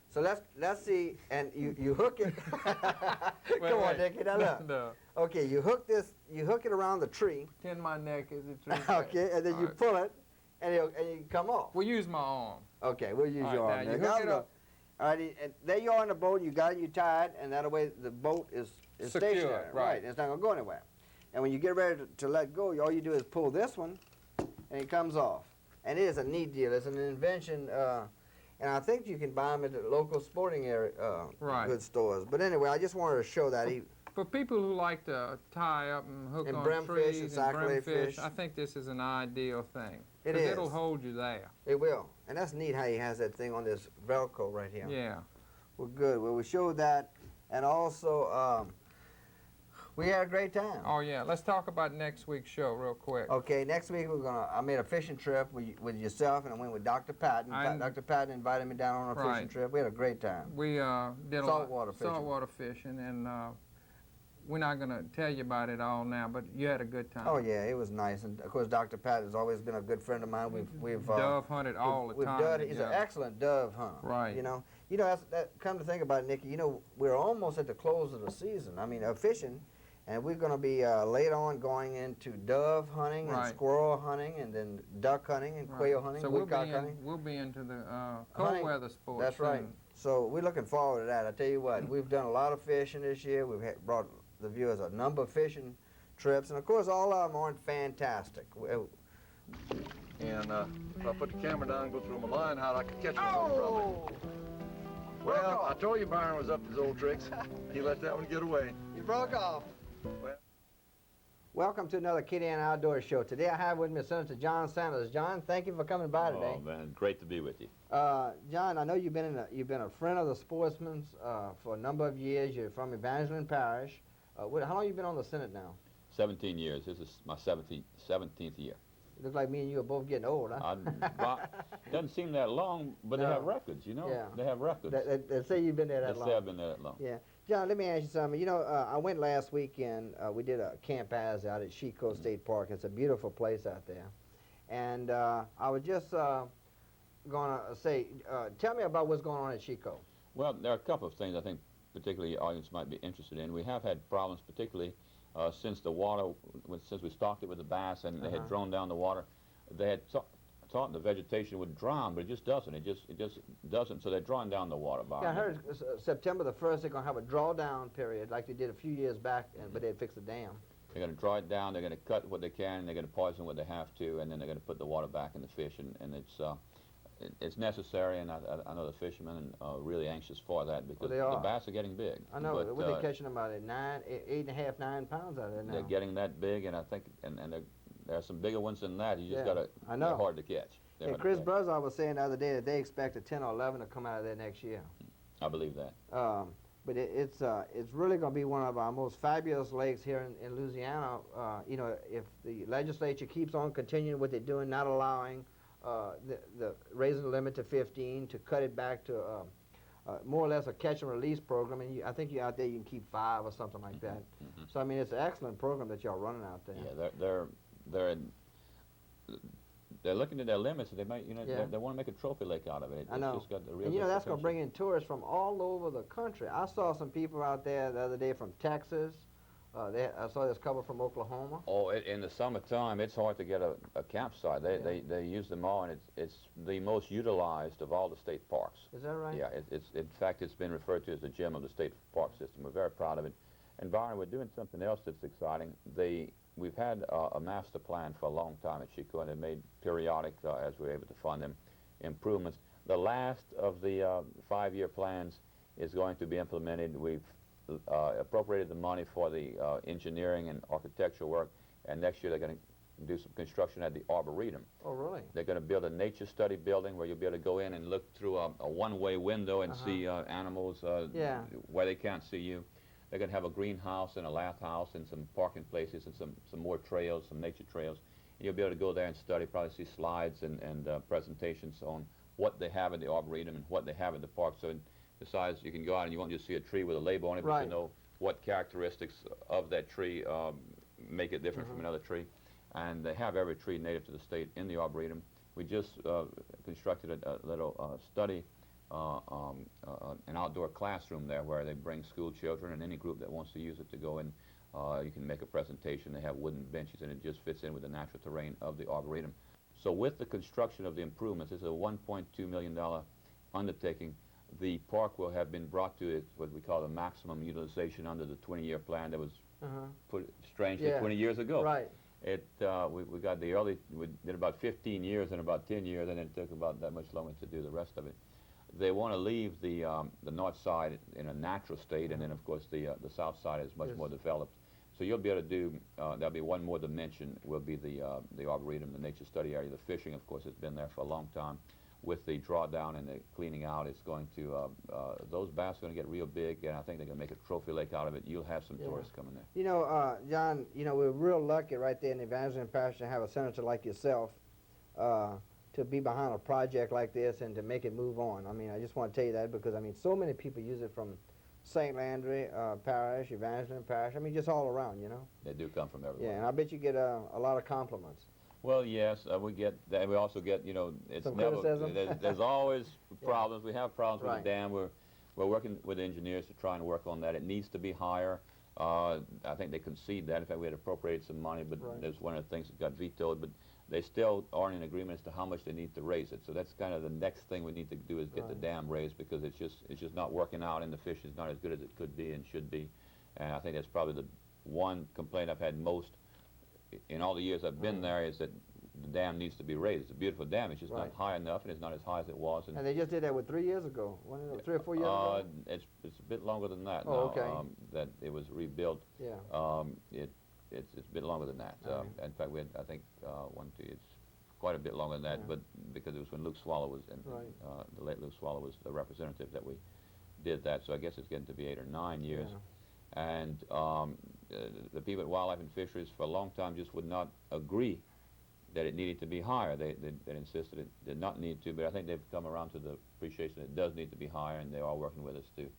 So let's see, and you hook it. Wait, Come on, wait. Nikki, now look. No. Okay, you hook it around the tree. Pretend my neck is a tree. Okay, and then All you right. pull it, and you can come off. We'll use my arm. Okay, we'll use All your right, arm. now you Nick. hook I'll it go. up. All right, and there you are on the boat. You got it, you tied, and that way the boat is Secure, stationary. right. It's not going to go anywhere. And when you get ready to let go, all you do is pull this one, and it comes off. And it is a neat deal. It's an invention, and I think you can buy them at the local sporting area Right. goods stores. But anyway, I just wanted to show that. For people who like to tie up and hook And on brimfish trees and and cyclade brimfish, fish. I think this is an ideal thing. It 'Cause is. It'll hold you there. It will. And that's neat how he has that thing on this Velcro right here. Yeah. Well, good. Well, we showed that, and also we had a great time. Oh, yeah. Let's talk about next week's show real quick. Okay, next week I made a fishing trip with yourself, and I went with Dr. Patton. Dr. Patton invited me down on a fishing Right. trip. We had a great time. We did Saltwater fishing. saltwater fishing, and we're not going to tell you about it all now, but you had a good time. Oh yeah, it was nice, and of course Dr. Patton has always been a good friend of mine. We've Dove hunted all the time. He's an together. excellent dove hunter. Right. You know, come to think about it, Nikki. You know, we're almost at the close of the season. I mean, fishing, and we're going to be later on going into dove hunting and Right. squirrel hunting, and then duck hunting and Right. quail hunting, So woodcock hunting. we'll be into the cold Hunting. weather sports. That's right. soon. So we're looking forward to that. I tell you what, we've done a lot of fishing this year. We've brought the viewers a number of fishing trips, and of course all of them aren't fantastic. And if I put the camera down and go through my line, how'd I could catch one from it? Well, I told you Byron was up to his old tricks. He let that one get away. You broke off. Welcome to another Kitty Ann Outdoor Show. Today I have with me Senator John Sanders. John, thank you for coming by today. Oh man, great to be with you. John, I know you've been a friend of the Sportsman's for a number of years. You're from Evangeline Parish. How long have you been on the Senate now? 17 years. This is my 17th year. It looks like me and you are both getting old, huh? Doesn't seem that long, but No. they have records, you know? Yeah. They have records. They say you've been there that They long. say I've been there that long. Yeah. John, let me ask you something. You know, I went last weekend. We did a Camp Az out at Chico State Park. It's a beautiful place out there. And I was just going to say, tell me about what's going on at Chico. Well, there are a couple of things I think particularly your audience might be interested in. We have had problems, particularly since the water, since we stocked it with the bass and they had drawn down the water. They had thought the vegetation would drown, but it just doesn't. It just doesn't. So they're drawing down the water. Yeah, I heard September the 1st they're going to have a drawdown period like they did a few years back, but they'd fix the dam. They're going to draw it down. They're going to cut what they can. And they're going to poison what they have to, and then they're going to put the water back in the fish. And it's necessary, and I know the fishermen are really anxious for that because they the are. bass are getting big. I know. But, They're catching them out at 8.5, 9 pounds out of there now. they're getting that big, and I think, and there are some bigger ones than that. You just Yeah, got to. I know. They're hard to catch. They're Hey, hard to Chris catch. Brazar was saying the other day that they expect a 10 or 11 to come out of there next year. I believe that. But it's really going to be one of our most fabulous lakes here in Louisiana. You know, if the legislature keeps on continuing what they're doing, not allowing the raising the limit to 15, to cut it back to more or less a catch and release program, and I think you out there you can keep 5 or something like that. So I mean, it's an excellent program that y'all running out there. Yeah, they're looking at their limits. And they might, Yeah. they want to make a trophy lake out of it. I know. It's just got the real And you know, good that's going to potential. bring in tourists from all over the country. I saw some people out there the other day from Texas. I saw this couple from Oklahoma. Oh, in the summertime, it's hard to get a campsite. They use them all, and it's the most utilized of all the state parks. Is that right? Yeah, it's in fact it's been referred to as the gem of the state park system. We're very proud of it. And Byron, we're doing something else that's exciting. We've had a master plan for a long time at Chico, and they made periodic, as we were able to fund them, improvements. The last of the 5-year plans is going to be implemented. We've appropriated the money for the engineering and architectural work, and next year they're going to do some construction at the Arboretum. Oh, really? They're going to build a nature study building where you'll be able to go in and look through a one-way window and see animals Yeah. where they can't see you. They're going to have a greenhouse and a lath house and some parking places and some more trails, some nature trails. And you'll be able to go there and study, probably see slides and presentations on what they have at the Arboretum and what they have at the park. So besides, you can go out and you won't just see a tree with a label on it, but Right. you know what characteristics of that tree make it different from another tree. And they have every tree native to the state in the Arboretum. We just constructed a little study, an outdoor classroom there where they bring school children and any group that wants to use it to go in. You can make a presentation. They have wooden benches and it just fits in with the natural terrain of the Arboretum. So with the construction of the improvements, this is a $1.2 million undertaking. The park will have been brought to its, what we call the maximum utilization under the 20-year plan that was put strangely Yeah. 20 years ago. Right. We got the early, we did about 15 years and about 10 years, and it took about that much longer to do the rest of it. They want to leave the north side in a natural state, and then of course the south side is much more developed. So you'll be able to do, there'll be one more dimension, will be the Arboretum, the nature study area. The fishing, of course, has been there for a long time. With the drawdown and the cleaning out, it's going to, those bass are going to get real big, and I think they're going to make a trophy lake out of it. You'll have some tourists coming there. You know, John, you know, we're real lucky right there in Evangeline Parish to have a senator like yourself to be behind a project like this and to make it move on. I mean, I just want to tell you that because, I mean, so many people use it from St. Landry Parish, Evangeline Parish, I mean, just all around, you know. They do come from everywhere. Yeah, and I bet you get a lot of compliments. Well, yes, we get that. We also get, you know, it's Some never, criticism? there's always problems. We have problems with Right. the dam. We're working with engineers to try and work on that. It needs to be higher. I think they concede that. In fact, we had appropriated some money, but Right. there's one of the things that got vetoed. But they still aren't in agreement as to how much they need to raise it. So that's kind of the next thing we need to do is get the Right. dam raised because it's just not working out, and the fish is not as good as it could be and should be. And I think that's probably the one complaint I've had most in all the years I've been there is that the dam needs to be raised. It's a beautiful dam. It's just Right. not high enough, and it's not as high as it was. And they just did that, 3 years ago? Wasn't it 3 or 4 years ago? It's a bit longer than that. Oh, now, okay. That it was rebuilt. Yeah. It's a bit longer than that. Okay. In fact, we had, I think, it's quite a bit longer than that, Yeah. but because it was when Luke Swallow was, Right. the late Luke Swallow was the representative that we did that. So I guess it's getting to be 8 or 9 years. Yeah. And the people at Wildlife and Fisheries for a long time just would not agree that it needed to be higher. They insisted it did not need to, but I think they've come around to the appreciation that it does need to be higher, and they are working with us to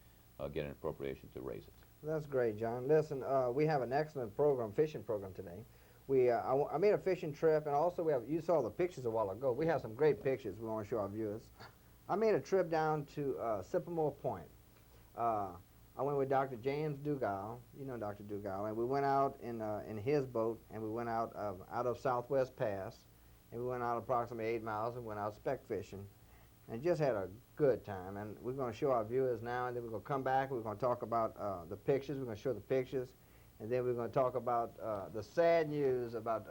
get an appropriation to raise it. That's great, John. Listen, we have an excellent program, fishing program today. I made a fishing trip, and also you saw the pictures a while ago. We have some great pictures we want to show our viewers. I made a trip down to Sycamore Point. I went with Dr. James Dugal, you know Dr. Dugal, and we went out in his boat, and we went out of Southwest Pass, and we went out approximately 8 miles and went out speck fishing, and just had a good time. And we're going to show our viewers now, and then we're going to come back, we're going to talk about the pictures, we're going to show the pictures, and then we're going to talk about the sad news about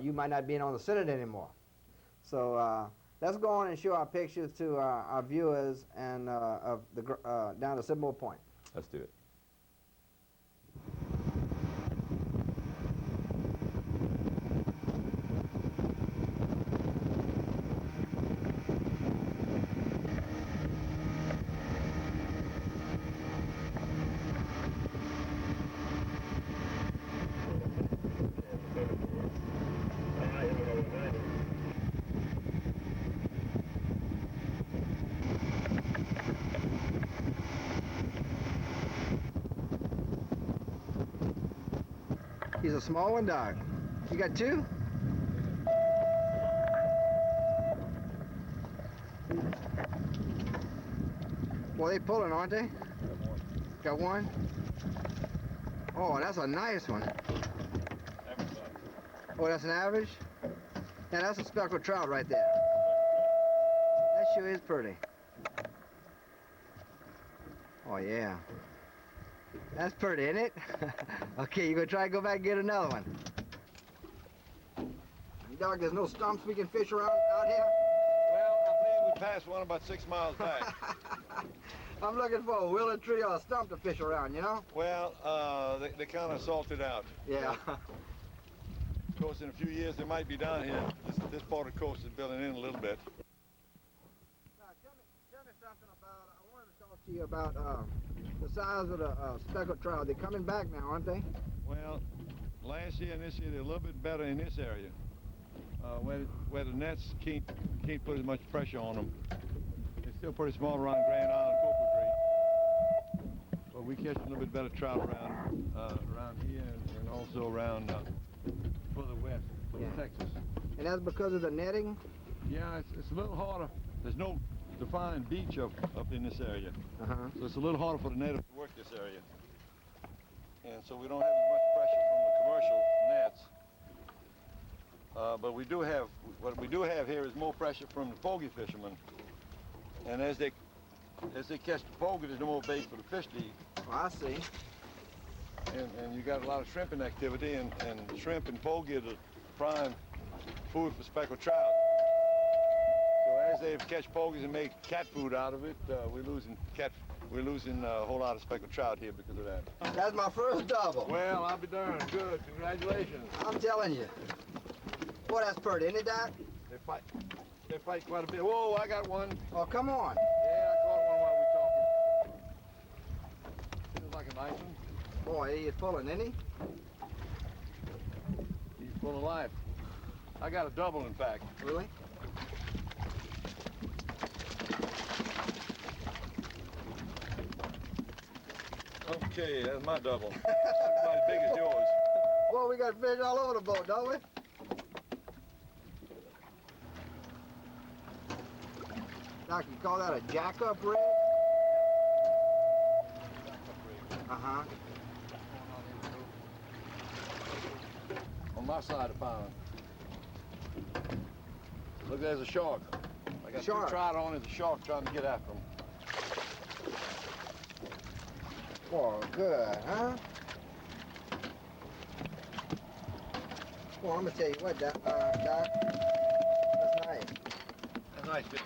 you might not being on the Senate anymore. So let's go on and show our pictures to our viewers and down to Sycamore Point. Let's do it. He's a small one, Doc. You got 2? Well, they pulling, aren't they? Got 1? Oh, that's a nice one. Oh, that's an average? Yeah, that's a speckled trout right there. That sure is pretty. Oh, yeah. That's pretty, isn't it? Okay, you gonna try to go back and get another one. Doc, there's no stumps we can fish around out here? Well, I believe we passed one about 6 miles back. I'm looking for a willow tree or a stump to fish around, you know? Well, they kind of salted out. Yeah. course, in a few years they might be down here. This part of the coast is building in a little bit. Now, tell me something about, I wanted to talk to you about the size of the speckled trout. They're coming back now, aren't they? Well, last year and this year they're a little bit better in this area, where the nets can't put as much pressure on them. They're still pretty small around Grand Island, Copper Creek, but we catch a little bit better trout around here and also around further west, Texas. And that's because of the netting? Yeah, it's a little harder. There's no defined beach up in this area, Uh-huh. so it's a little harder for the natives to work this area. And so we don't have as much pressure from the commercial nets. But what we do have here is more pressure from the pogie fishermen. And as they catch the pogie, there's no more bait for the fish to eat. Oh, I see. And you got a lot of shrimping activity, and shrimp and pogie are the prime food for speckled trout. So as they catch pogies and make cat food out of it, we're losing a whole lot of speckled trout here because of that. That's my first double. Well, I'll be darned. Good. Congratulations. I'm telling you. Boy, that's pretty, isn't it, Doc? They fight quite a bit. Whoa, I got one. Oh, come on. Yeah, I caught one while we were talking. Feels like a nice one. Boy, he's pulling, isn't he? He's full of life. I got a double, in fact. Really? Okay, that's my double. About as big as yours. Boy, we got fish all over the boat, don't we? Doc, you call that a jack-up rig? Uh-huh. On my side of the pond. Look, there's a shark. I got Shark. two trout on. There's a shark trying to get after them. Boy, good, huh? Well, I'm gonna tell you what, Doc. That's nice. That's nice fish.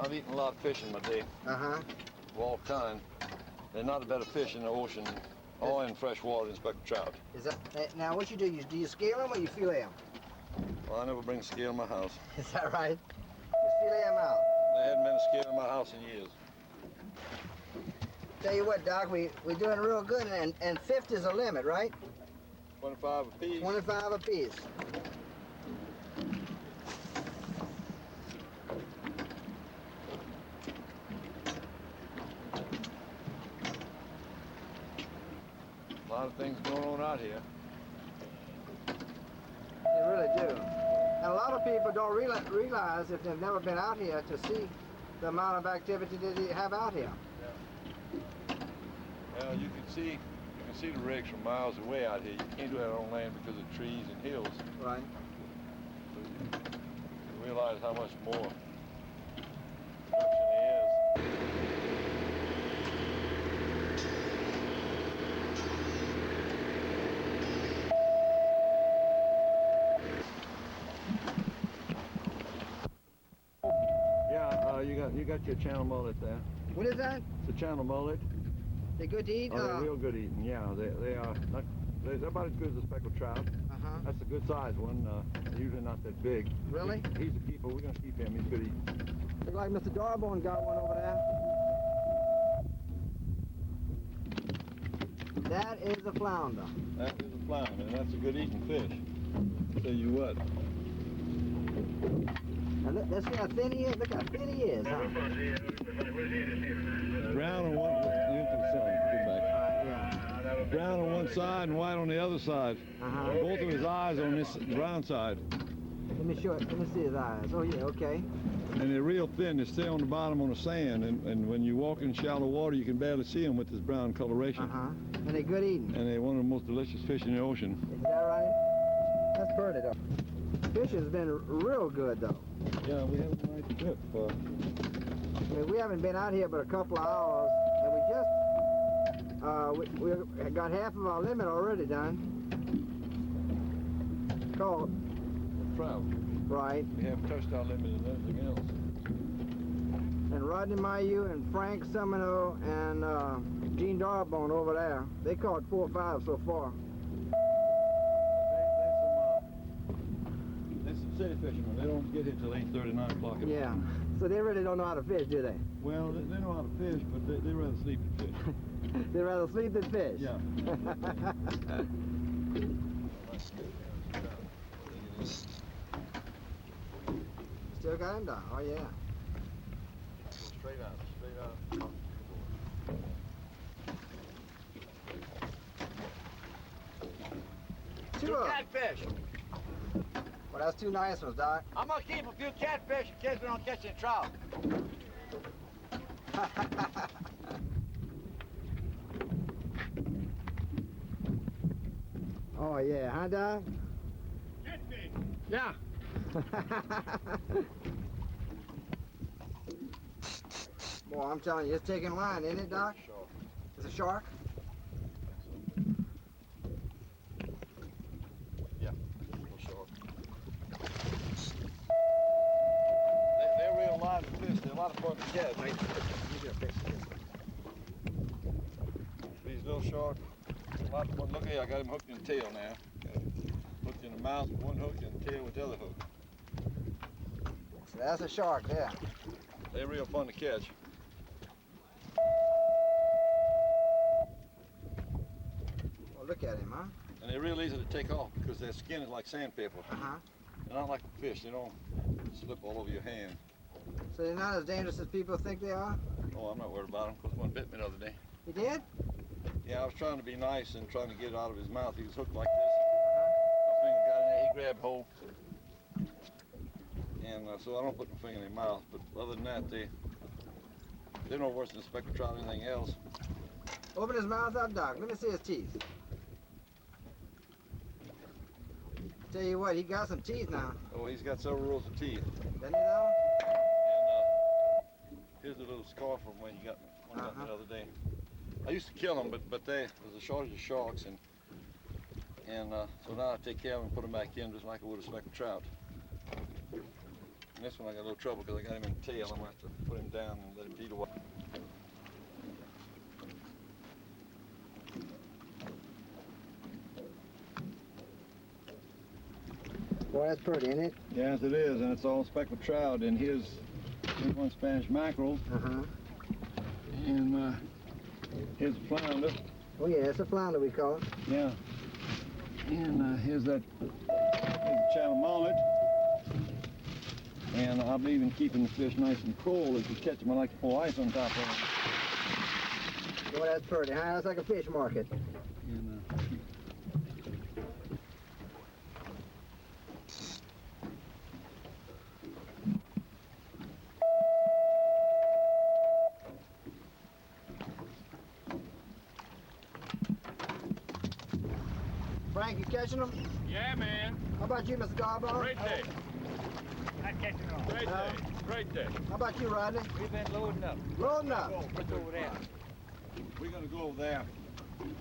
I've eaten a lot of fish in my day, Uh-huh. of all kind. They're not a better fish in the ocean or in fresh water than speckled trout. Is that now? What you do? Do you scale them or you fillet them? Well, I never bring a scale in my house. Is that right? You fillet them out. There hadn't been a scale in my house in years. Tell you what, Doc, we're doing real good, and 50 is the limit, right? 25 apiece. 25 apiece. A lot of things going on out here. They really do. And a lot of people don't realize if they've never been out here to see the amount of activity that they have out here. Well, you can see the rigs from miles away out here. You can't do that on land because of trees and hills. Right. So you realize how much more production there is. Yeah, you got your channel mullet there. What is that? It's a channel mullet. They're good to eat? Oh, they're real good eating. Yeah, they are. They're about as good as a speckled trout. Uh-huh. That's a good size one. They're usually not that big. Really? He's a keeper. We're gonna keep him. He's good eating. Look like Mr. Darbone got one over there. That is a flounder. That is a flounder, and that's a good eating fish. Tell you what. Now let's see how thin he is. Look how thin he is, huh? Brown on one. You can the sun. Get back. Yeah. Brown on one side and white on the other side. Uh-huh. Both of his eyes on this brown side. Let me show it. Let me see his eyes. Oh yeah, okay. And they're real thin. They stay on the bottom on the sand, and when you walk in shallow water, you can barely see them with this brown coloration. Uh-huh. And they're good eating. And they're one of the most delicious fish in the ocean. Is that right? That's pretty though. Fishing's been real good though. Yeah, we have a nice trip. I mean, we haven't been out here but a couple of hours, and we got half of our limit already done. Caught. Trout. Right. We haven't touched our limit and everything else. And Rodney Mayu and Frank Semino and Gene Darbone over there, they caught 4 or 5 so far. city fishermen. They don't get here till 8:30, 9 o'clock at Yeah. night. So they really don't know how to fish, do they? Well, they know how to fish, but they rather sleep than fish. They'd rather sleep than fish. Yeah. Still got him down. Oh, yeah. Straight out. Two of 'em. Catfish. Well, that's two nice ones, Doc. I'm gonna keep a few catfish in case we don't catch any trout. Oh, yeah. Huh, Doc? Catfish. Yeah. Boy, I'm telling you, it's taking line, isn't it, Doc? Shark. It's a shark? Shark. They're real live fish. They're a lot of fun to catch. These little sharks, a lot of fun. Look here, I got him hooked in the tail now. Got him hooked in the mouth with one hook and the tail with the other hook. So that's a shark there. They're real fun to catch. Well, look at him, huh? And they're real easy to take off because their skin is like sandpaper. Uh-huh. They're not like fish. They don't slip all over your hand. So they're not as dangerous as people think they are? Oh, I'm not worried about him because one bit me the other day. He did? Yeah, I was trying to be nice and trying to get it out of his mouth. He was hooked like this. My finger got in there. He grabbed hold. And so I don't put my finger in their mouth. But other than that, they're no worse than speckled trout or anything else. Open his mouth up, Doc. Let me see his teeth. Tell you what, he got some teeth now. Oh, he's got several rows of teeth. Doesn't he, though? And here's a little scar from when he got me the other day. I used to kill them, but there was a shortage of sharks, and so now I take care of them and put them back in just like I would a speckled trout. And this one I got a little trouble because I got him in the tail. I'm going to have to put him down and let him eat away. Boy, that's pretty, isn't it? Yes, it is, and it's all speckled trout. And here's one Spanish mackerel, Uh-huh. and here's a flounder. Oh, yeah, it's a flounder, we call it. Yeah. And here's the channel mullet. And I believe in keeping the fish nice and cold. If you catch them, I like to pour ice on top of them. Boy, that's pretty, huh? That's like a fish market. And, Frank, you catching them? Yeah, man. How about you, Mr. Garbo? Great day. Not catching them. Great day. Great day. How about you, Rodney? We've been loading up. Loading up. What's over there? we're going to go over there and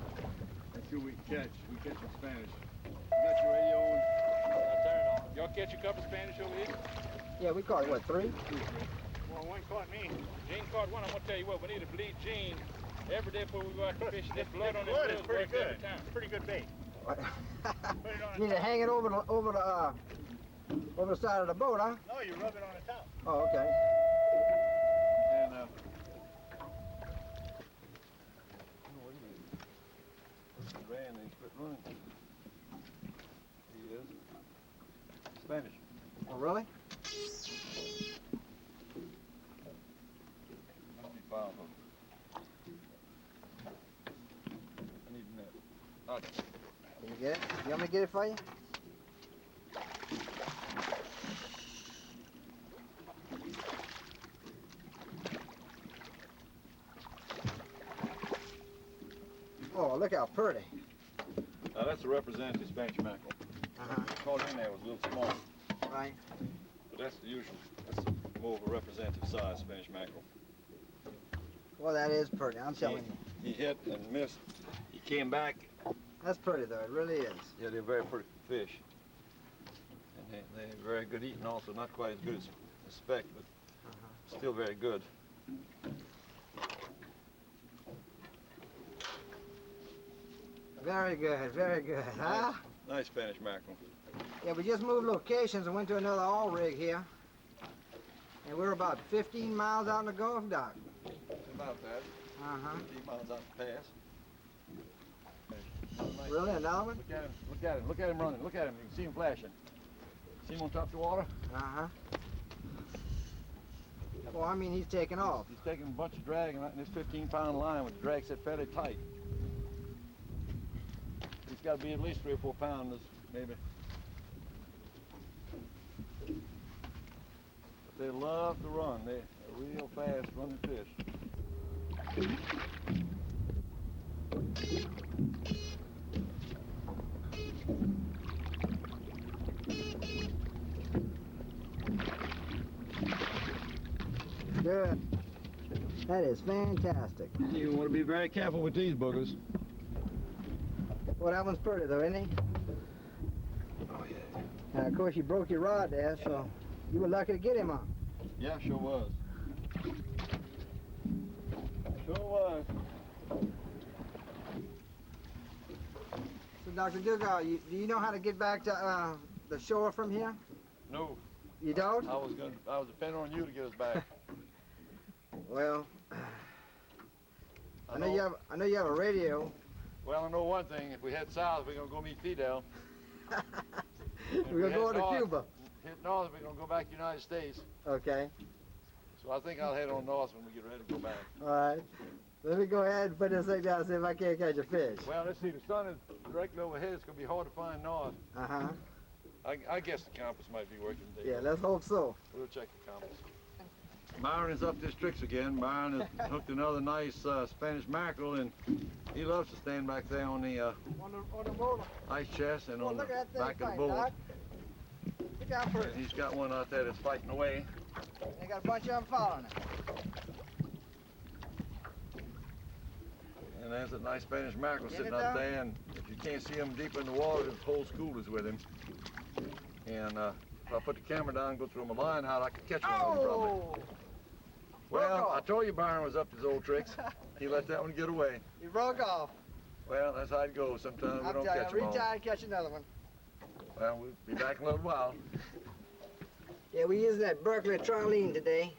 see what we can catch. We catch some Spanish. You got your radio on? I'll turn it on. Y'all catch a couple Spanish over here? Yeah, we caught, what, 3? Well, one caught me. Gene caught one. I'm gonna tell you what, we need to bleed Gene every day before we go out to fish. That blood on his Blood ribs is pretty works good. every time. Pretty good bait. You need to hang it over the side of the boat, huh? No, you rub it on the top. Oh, okay. And, he ran and he quit running. He is. Spanish. Oh, really? Must be foul hook. I need a net. Okay. Can you get it? You want me to get it for you? Oh, look how pretty. Now that's a representative Spanish mackerel. Uh-huh. Caught in there was a little small, Right. but that's the usual. That's more of a representative size Spanish mackerel. Well, that is pretty, I'm telling you. He hit and missed. He came back. That's pretty, though. It really is. Yeah, they're very pretty fish. And they're very good eating also. Not quite as good as speck, but still very good. Very good, huh? Nice Spanish mackerel. Yeah, we just moved locations and went to another all rig here. And we're about 15 miles out in the Gulf, Doc. About that. Uh-huh. 15 miles out the pass. Really, another one? Look at him, look at him, look at him running, look at him. You can see him flashing. See him on top of the water? Uh-huh. Well, I mean, he's taking off. He's taking a bunch of drag and this 15-pound line with the drag set fairly tight. He's got to be at least 3 or 4 pounds, maybe. But they love to run. They're real fast running fish. Good. That is fantastic. You want to be very careful with these boogers. Well, that one's pretty, though, isn't he? Oh, yeah. And, of course, you broke your rod there, so you were lucky to get him on. Yeah, sure was. Sure was. So, Dr. Dugal, do you know how to get back to the shore from here? No, You don't? I was depending on you to get us back. Well, I know you have a radio. Well, I know one thing. If we head south, we're gonna go meet Fidel. We're going to north, Cuba. Head north, we're gonna go back to the United States. Okay. So I think I'll head on north when we get ready to go back. All right. Let me go ahead and put this thing down and see if I can't catch a fish. Well, let's see. The sun is directly overhead. It's gonna be hard to find north. Uh-huh. I guess the compass might be working today. Yeah, let's hope so. We'll check the compass. Byron is up to his tricks again. Byron has hooked another nice Spanish mackerel, and he loves to stand back there on the On the motor. ice chest and on the look at that back thing of the fight, boat. Doc. Look out for it. And he's got one out there that's fighting away. They got a bunch of them following it. And there's a nice Spanish mackerel Get sitting it up down? there, and if you can't see him deep in the water, his whole school is with him. And if I put the camera down and go through my line out, I could catch one of them probably. Oh! Well, broke I off. told you Byron was up to his old tricks. He let that one get away. You broke off. Well, that's how it goes. Sometimes we I'm don't telling catch you, them all. retire and catch another one. Well, we'll be back in a little while. Yeah, we're using that Berkeley trilene today.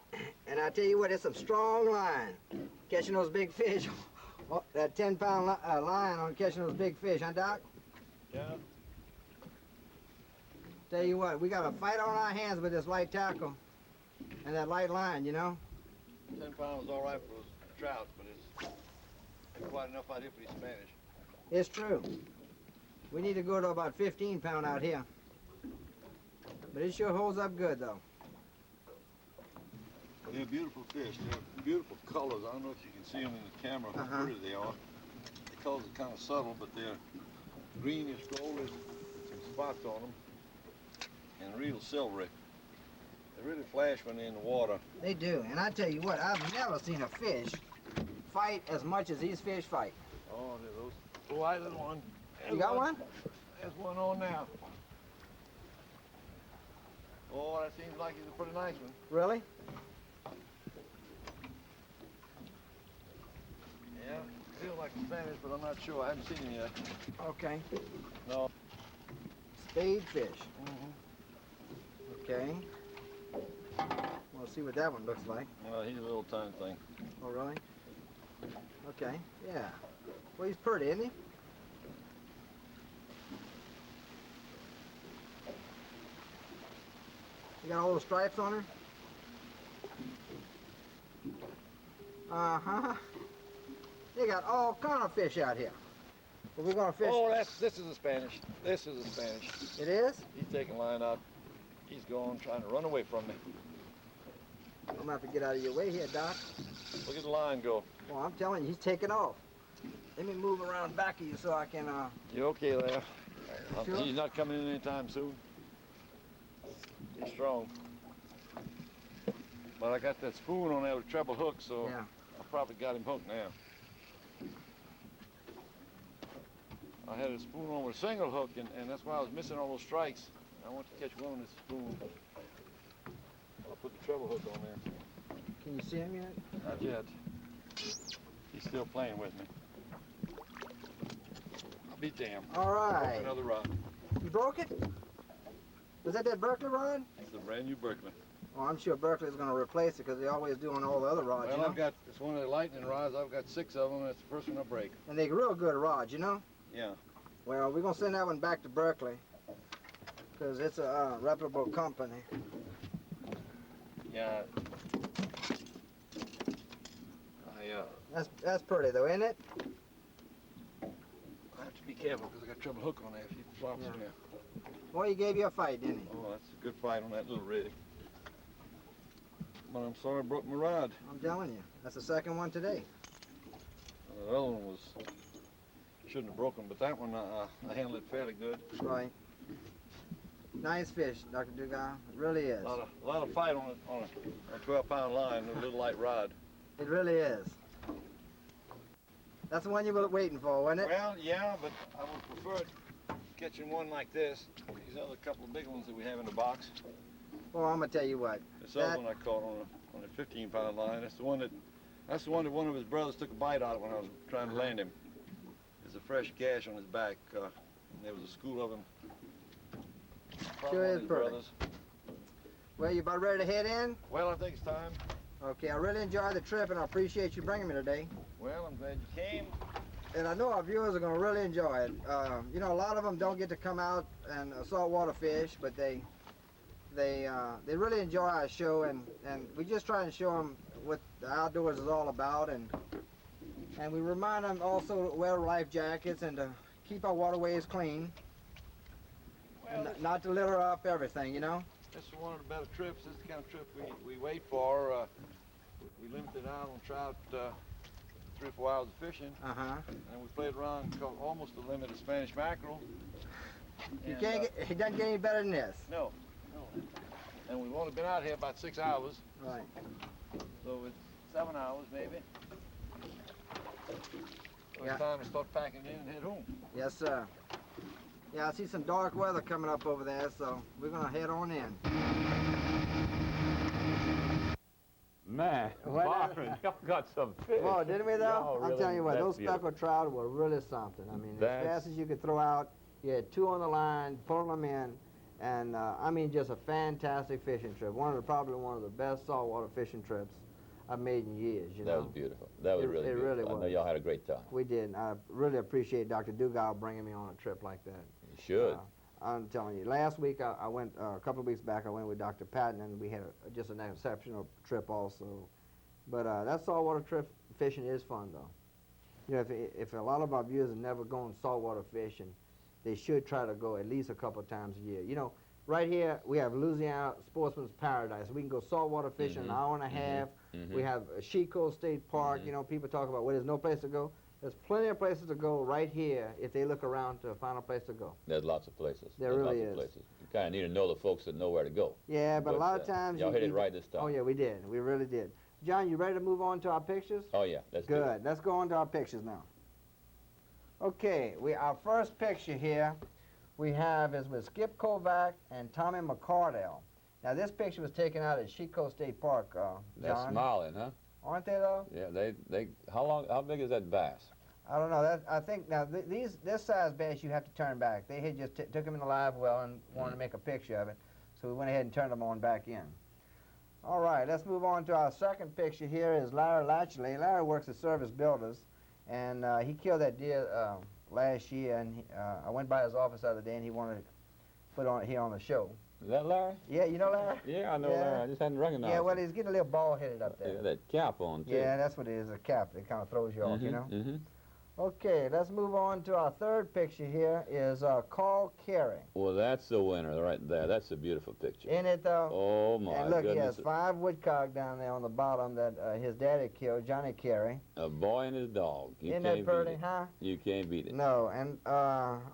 And I tell you what, it's some strong line. Catching those big fish. Oh, that 10-pound line on catching those big fish, huh, Doc? Yeah. Tell you what, we got a fight on our hands with this light tackle and that light line, you know? 10 pounds is all right for a trout, but it's ain't quite enough idea for these Spanish. It's true. We need to go to about 15 pound out here. But it sure holds up good, though. They're beautiful fish. They're beautiful colors. I don't know if you can see them in the camera how Uh-huh. pretty they are. The colors are kind of subtle, but they're greenish gold with some spots on them, and real silvery. They really flash when they're in the water. They do. And I tell you what, I've never seen a fish fight as much as these fish fight. Oh, they're those. Oh, I got one. You got one? There's one on now. Oh, that seems like he's a pretty nice one. Really? Yeah, feels like a Spanish, but I'm not sure. I haven't seen him yet. Okay. No. Spade fish. Mm-hmm. Okay. We'll see what that one looks like. Well, he's a little tiny thing. Oh, really? Okay, yeah. Well, he's pretty, isn't he? You got all those stripes on her? Uh-huh. They got all kind of fish out here. But we're gonna fish. Oh, this is a Spanish. This is a Spanish. It is? He's taking line out. He's going, trying to run away from me. I'm gonna have to get out of your way here, Doc. Look at the line go. Well, I'm telling you, he's taking off. Let me move around back of you so I can, You okay there? Sure. He's not coming in anytime soon. He's strong. But I got that spoon on there with a treble hook, so yeah. I probably got him hooked now. I had a spoon on with a single hook, and that's why I was missing all those strikes. I want to catch one with this spoon. I'll put the treble hook on there. Can you see him yet? Not yet. He's still playing with me. I'll be damned. All right. Another rod. You broke it? Was that Berkeley rod? It's a brand new Berkeley. Oh, I'm sure Berkeley's going to replace it because they always do on all the other rods, Well, you know? I've got, it's one of the lightning rods. I've got 6 of them. That's the first one I break. And they're real good rods, you know? Yeah. Well, we're going to send that one back to Berkeley because it's a reputable company. Yeah. That's pretty, though, isn't it? I have to be careful because I got trouble hook on there if he flops in there. Well, he gave you a fight, didn't he? Oh, that's a good fight on that little rig. But I'm sorry I broke my rod. I'm telling you. That's the second one today. The other one was, shouldn't have broken, but that one I handled it fairly good. Right. Nice fish, Dr. Dugas. It really is. A lot of fight on a 12-pound line with a little light rod. It really is. That's the one you were waiting for, wasn't it? Well, yeah, but I would prefer catching one like this. These other couple of big ones that we have in the box. Well, I'm going to tell you what. This other one I caught on a 15-pound line. That's the one that one of his brothers took a bite out of when I was trying to land him. There's a fresh gash on his back. And there was a school of them. Sure is pretty. Well, you about ready to head in? Well, I think it's time. Okay, I really enjoyed the trip, and I appreciate you bringing me today. Well, I'm glad you came. And I know our viewers are going to really enjoy it. You know, a lot of them don't get to come out and saltwater fish, but they really enjoy our show, and we just try and show them what the outdoors is all about, and we remind them also to wear life jackets and to keep our waterways clean, and not to litter up everything, you know. This is one of the better trips. This is the kind of trip we wait for. We limited out on trout 3 or 4 hours of fishing. And we played around almost the limit of Spanish mackerel. It doesn't get any better than this. No. And we've only been out here about 6 hours. Right. So it's 7 hours maybe. So Yeah. it's time to start packing in and head home. Yes, sir. Yeah, I see some dark weather coming up over there, so we're going to head on in. Man, What? Byron, y'all got some fish. Oh, didn't we though? Y'all I'm really- telling you what, that's those beautiful. speckled trout were really something. I mean, as That's- fast as you could throw out, you had 2 on the line, pulling them in, and I mean, just a fantastic fishing trip. Probably one of the best saltwater fishing trips I've made in years, you know. That was beautiful. That was It- really it beautiful. really I know was. y'all had a great time. We did. I really appreciate Dr. Dugas bringing me on a trip like that. You should. I'm telling you, last week I went, a couple of weeks back, I went with Dr. Patton, and we had just an exceptional trip also. But that saltwater trip fishing is fun, though. You know, if a lot of our viewers have never gone saltwater fishing, they should try to go at least a couple of times a year. You know, right here we have Louisiana Sportsman's Paradise. We can go saltwater fishing an hour and a half. We have Chico State Park. You know, people talk about, well, there's no place to go. There's plenty of places to go right here if they look around to find a place to go. There's lots of places. There There's really lots is. of places. You kind of need to know the folks that know where to go. Yeah, but a lot of times... Y'all hit it right this time. Oh, yeah, we did. We really did. John, you ready to move on to our pictures? Oh, yeah. Let's do it. Good. Let's go on to our pictures now. Okay, our first picture here we have is with Skip Kovac and Tommy McCardell. Now, this picture was taken out at Chico State Park, John. They're smiling, huh? Aren't they, though? Yeah, how big is that bass? I don't know. I think now this size bass you have to turn back. They had just took them in the live well and wanted to make a picture of it, so we went ahead and turned them on back in. All right, let's move on to our second picture. Here is Larry Latchley. Larry works at Service Builders, and he killed that deer last year. And I went by his office the other day, and he wanted to put it here on the show. Is that Larry? Yeah, you know Larry? Yeah, I know Yeah. Larry. I just hadn't recognized Yeah, well, him. he's getting a little bald-headed up Yeah, there. that cap on, too. Yeah, that's what it is, a cap. It kind of throws you off, you know? Mm-hmm. Okay, let's move on to our third picture here is Carl Carey. Well, that's the winner right there. That's a beautiful picture. In it, though. Oh, my And look, he goodness. has 5 woodcock down there on the bottom that his daddy killed, Johnny Carey. A boy and his dog. You Isn't can't that pretty, beat it. huh? You can't beat it. No, and,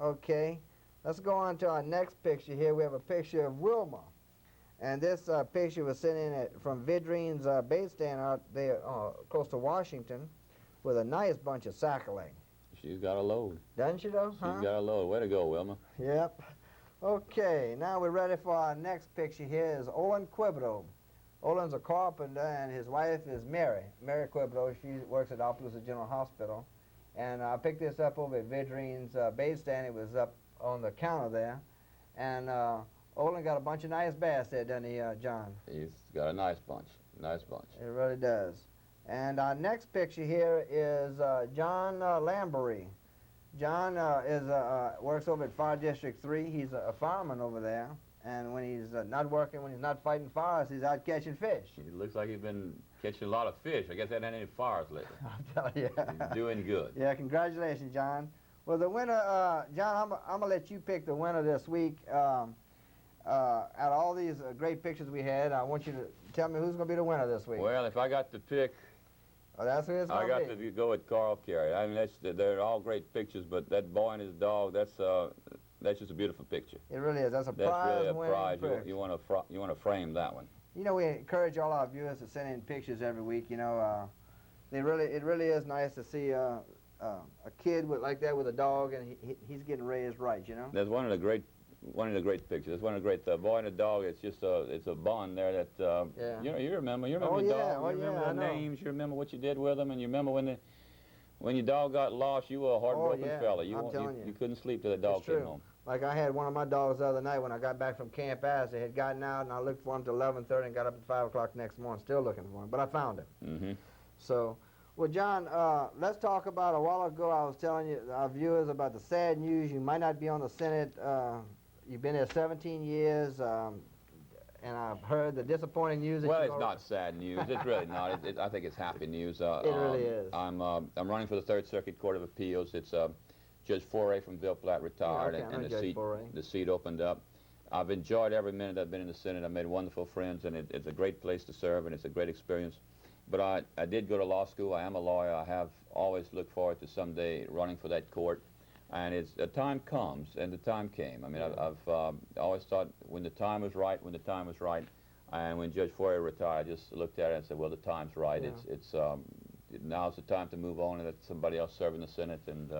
okay. Let's go on to our next picture here. We have a picture of Wilma. And this picture was sent in from Vidrine's bait stand out there close to Washington with a nice bunch of sacchaling. She's got a load. Doesn't she, though? She's got a load. Way to go, Wilma. Yep. Okay, now we're ready for our next picture here is Olin Quibido. Olin's a carpenter, and his wife is Mary Quibido. She works at Opelousas General Hospital. And I picked this up over at Vidrine's bait stand. It was up on the counter there. And Olin got a bunch of nice bass there, doesn't he, John? He's got a nice bunch. Nice bunch. It really does. And our next picture here is John Lambery. John works over at Fire District 3. He's a fireman over there. And when he's not working, when he's not fighting fires, he's out catching fish. It looks like he's been catching a lot of fish. I guess there ain't any fires lately. I'm telling you. He's doing good. Yeah, congratulations, John. Well, the winner, John, I'm going to let you pick the winner this week. Out of all these great pictures we had, I want you to tell me who's going to be the winner this week. Well, if I got to pick, Oh, that's who it's I going got to be. to go with Carl Carey. I mean, they're all great pictures, but that boy and his dog, that's just a beautiful picture. It really is. That's a That's really a prize-winning prize. picture. You want to frame that one. You know, we encourage all our viewers to send in pictures every week. You know, it really is nice to see a kid like that with a dog, and he's getting raised right. You know. That's one of the great pictures. That's one of the great boy and the dog. It's just it's a bond there that Yeah. you remember the yeah, dog. oh, You yeah, remember I the know. names. You remember what you did with them, and you remember when your dog got lost. You were a heartbroken yeah, fella. I'm telling you. You couldn't sleep till the dog It's came true. home. Like I had one of my dogs the other night when I got back from Camp Ass. They had gotten out, and I looked for him till 11:30 and got up at 5 o'clock the next morning, still looking for him. But I found him. Mm-hmm. So, well, John, let's talk about, a while ago I was telling you, our viewers, about the sad news. You might not be on the Senate. You've been there 17 years, and I've heard the disappointing news. That Well, you it's not sad news. It's really not. I think it's happy news. It really is. I'm running for the Third Circuit Court of Appeals. It's Judge Foray from Ville Platte retired, okay, I know and Judge Foray. the seat opened up. I've enjoyed every minute I've been in the Senate. I've made wonderful friends, and it's a great place to serve, and it's a great experience. But I did go to law school. I am a lawyer. I have always looked forward to someday running for that court. And the time comes, and the time came. I mean, I've always thought when the time was right, and when Judge Foray retired, I just looked at it and said, well, the time's right. Yeah. Now's the time to move on and let somebody else serve in the Senate. And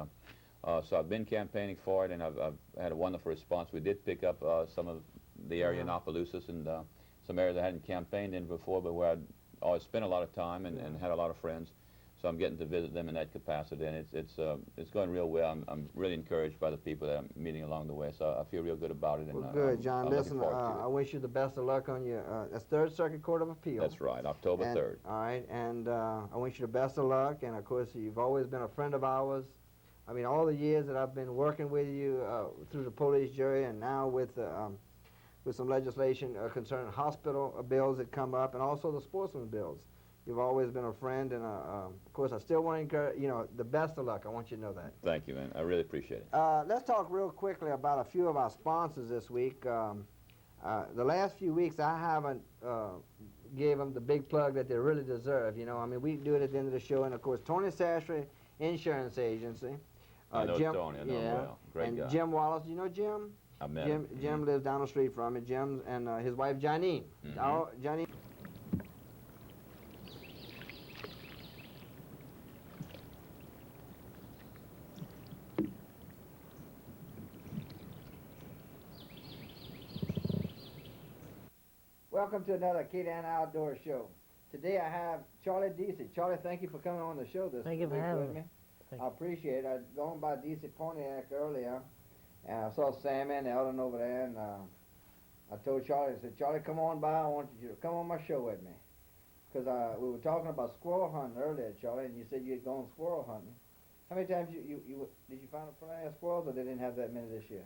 so I've been campaigning for it, and I've had a wonderful response. We did pick up some of the area in Opelousas and some areas I hadn't campaigned in before, but where I'd always spent a lot of time and had a lot of friends. So I'm getting to visit them in that capacity, and it's going real well. I'm really encouraged by the people that I'm meeting along the way, so I feel real good about it. Well, And good, John. I'm looking Listen, forward to it. I wish you the best of luck on your that's Third Circuit Court of Appeals. That's right, October 3rd. All right, and I wish you the best of luck. And of course, you've always been a friend of ours. I mean, all the years that I've been working with you through the police jury, and now with some legislation concerning hospital bills that come up, and also the sportsman bills. You've always been a friend, and of course, I still want to encourage, the best of luck. I want you to know that. Thank you, man. I really appreciate it. Let's talk real quickly about a few of our sponsors this week. The last few weeks, I haven't gave them the big plug that they really deserve. I mean, we do it at the end of the show, and of course, Tony Sastry Insurance Agency. I know Jim, Tony. I know him well. Great and guy. Jim Wallace. Do you know Jim? I met him. Jim lives down the street from me. Jim and his wife Janine. Janine. Welcome to another K-Dan Outdoor Show. Today I have Charlie Deasy. Charlie, thank you for coming on the show this Thank you for week having with me. me. Thank I appreciate it. I'd gone by Deasy Pontiac earlier, and I saw Sammy and Eldon over there, and I told Charlie, I said, Charlie, come on by. I want you to come on my show with me. Because we were talking about squirrel hunting earlier, Charlie, and you said you had gone squirrel hunting. How many times did you find plenty of squirrels, or they didn't have that many this year?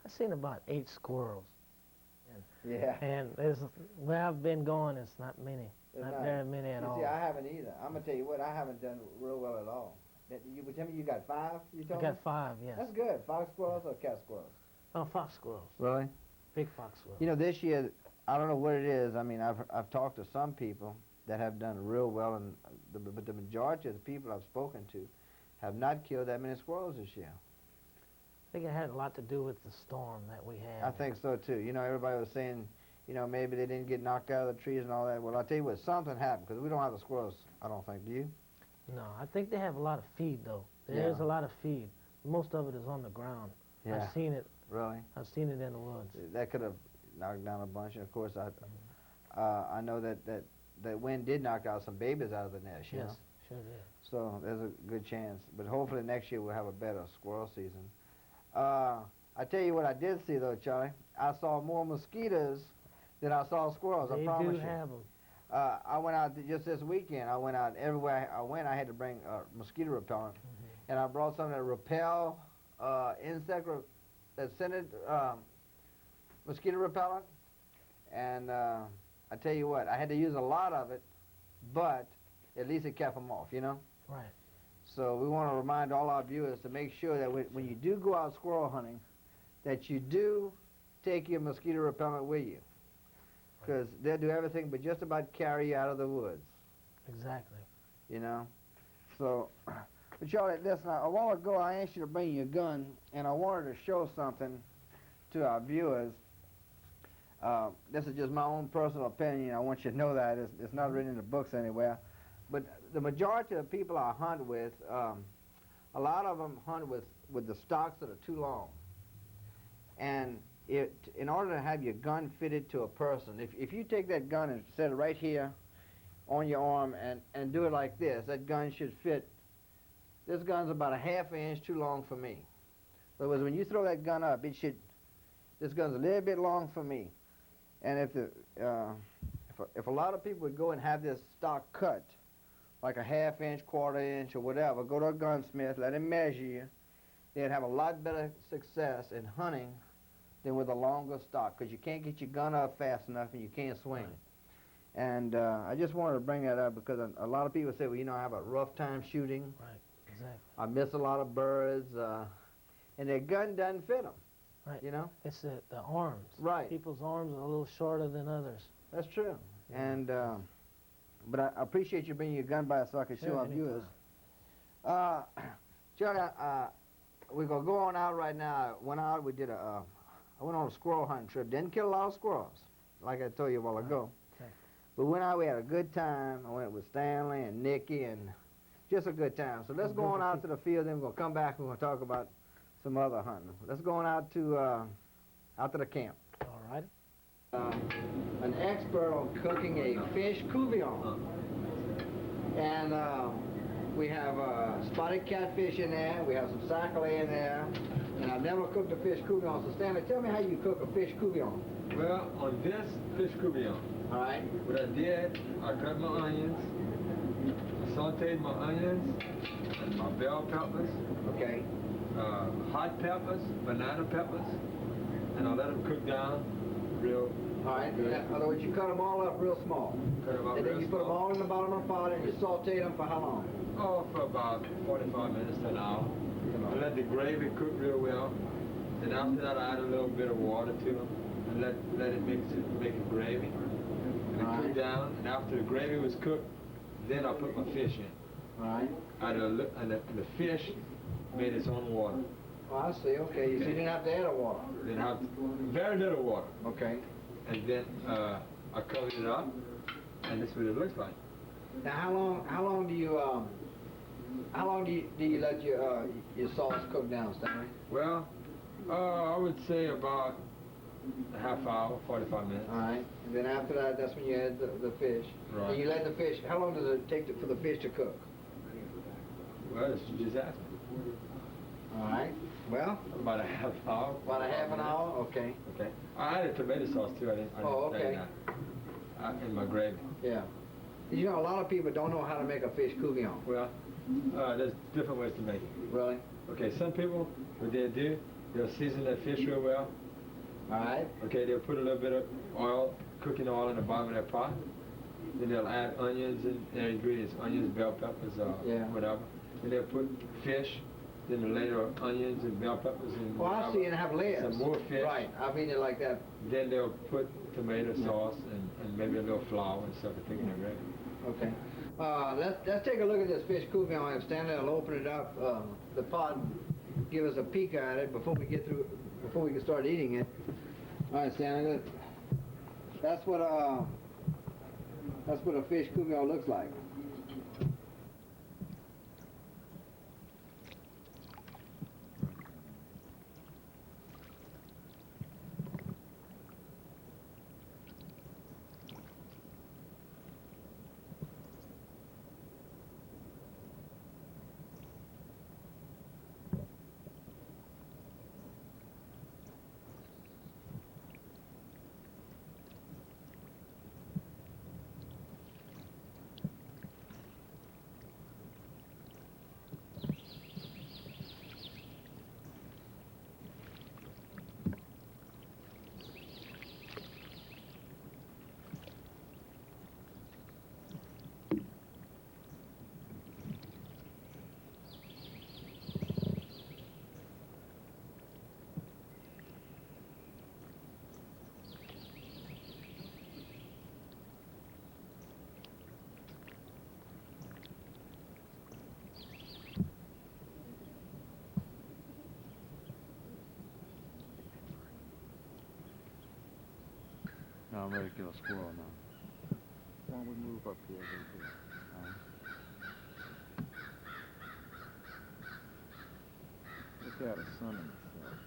I've seen about 8 squirrels. Yeah. And where I've been going, it's not many. Not very many at all. See, I haven't either. I'm going to tell you what, I haven't done real well at all. You would tell me you got 5, you I told me? got 5, yes. That's good. Fox squirrels or cat squirrels? Oh, fox squirrels. Really? Big fox squirrels. This year, I don't know what it is. I mean, I've talked to some people that have done real well, but the majority of the people I've spoken to have not killed that many squirrels this year. I think it had a lot to do with the storm that we had. I think so too. Everybody was saying, maybe they didn't get knocked out of the trees and all that. Well, I'll tell you what, something happened, because we don't have the squirrels, I don't think. Do you? No, I think they have a lot of feed, though. There's a lot of feed. Most of it is on the ground. Yeah. I've seen it. Really? I've seen it in the woods. That could have knocked down a bunch. And of course, I know that wind did knock out some babies out of the nest. You Yes, know? sure did. So there's a good chance. But hopefully next year we'll have a better squirrel season. I tell you what I did see though, Charlie. I saw more mosquitoes than I saw squirrels. They I promise do you. have them. I went out just this weekend. I went out everywhere I went. I had to bring mosquito repellent, and I brought some that repel that scented mosquito repellent. And I tell you what, I had to use a lot of it, but at least it kept them off, you know. Right. So we want to remind all our viewers to make sure that when you do go out squirrel hunting, that you do take your mosquito repellent with you, because they'll do everything but just about carry you out of the woods. Exactly. You know. So, but Charlie, listen. A while ago, I asked you to bring your gun, and I wanted to show something to our viewers. This is just my own personal opinion. I want you to know that it's not written in the books anywhere. But the majority of the people I hunt with, a lot of them hunt with the stocks that are too long. And in order to have your gun fitted to a person, if you take that gun and set it right here on your arm and do it like this, that gun should fit. This gun's about a half inch too long for me. In other words, when you throw that gun up, this gun's a little bit long for me. And if a lot of people would go and have this stock cut, like a half inch, quarter inch, or whatever, go to a gunsmith, let him measure you, they'd have a lot better success in hunting than with a longer stock, because you can't get your gun up fast enough and you can't swing. Right. And I just wanted to bring that up because a lot of people say, well, you know, I have a rough time shooting. Right, exactly. I miss a lot of birds, and their gun doesn't fit them. Right. You know? It's the arms. Right. People's arms are a little shorter than others. That's true. Yeah. And but I appreciate you bringing your gun by so I can show our viewers. Charlie, we're gonna go on out right now. I went on a squirrel hunting trip. Didn't kill a lot of squirrels, like I told you a while ago. Okay. But went out, we had a good time. I went with Stanley and Nicky, and just a good time. So let's go on out to the field. Then we're gonna come back and we're gonna talk about some other hunting. Let's go on out to the camp. All right. An expert on cooking a fish couvillon. And we have spotted catfish in there, we have some sac-a-lait in there, and I've never cooked a fish couvillon. So Stanley, tell me how you cook a fish couvillon. Well, on this fish couvillon, All right. what I did, I cut my onions, I sauteed my onions and my bell peppers, Okay. hot peppers, banana peppers, and I let them cook down real All right. good. In other words, you cut them all up real small. Cut them up And then real you put them small. all in the bottom of the pot and you saute them for how long? Oh, for about 45 minutes to an hour. I let the gravy cook real well. Then after that, I add a little bit of water to them and let it make a gravy. And it Right. cooked down. And after the gravy was cooked, then I put my fish in. All right. And the fish made its own water. Oh, I see. Okay. So you didn't have to add a water. Then have very little water. Okay. And then I covered it up, and this is what it looks like. Now, how long do you let your sauce cook down, Stanley? Well, I would say about a half hour, 45 minutes. All right. And then after that, that's when you add the fish. Right. And you let the fish. How long does it take for the fish to cook? Well, you just asked me. All right. Well, About a half hour. about a half an hour. Okay. Okay. I added tomato sauce too. I didn't Oh, say okay. that. In my gravy. Yeah. You know, a lot of people don't know how to make a fish couvillon. Well, there's different ways to make it. Really? Okay, some people, what they'll do, they'll season their fish real well. All right. Okay, they'll put a little bit of oil, cooking oil in the bottom of their pot. Then they'll add onions and their ingredients, onions, bell peppers, Yeah. whatever. Then they'll put fish, then later onions and bell peppers and Well, I see, and have layers. some more fish. Right. I've eaten it like that. Then they'll put tomato sauce and maybe a little flour and stuff to thicken it ready. Okay. Let's take a look at this fish couvillon. If Stanley will open it up, the pot, and give us a peek at it before we can start eating it. All right, Stanley. That's what a fish couvillon looks like. I'm ready to kill a squirrel now. Why don't we move up here a little bit? Look at the sun in itself.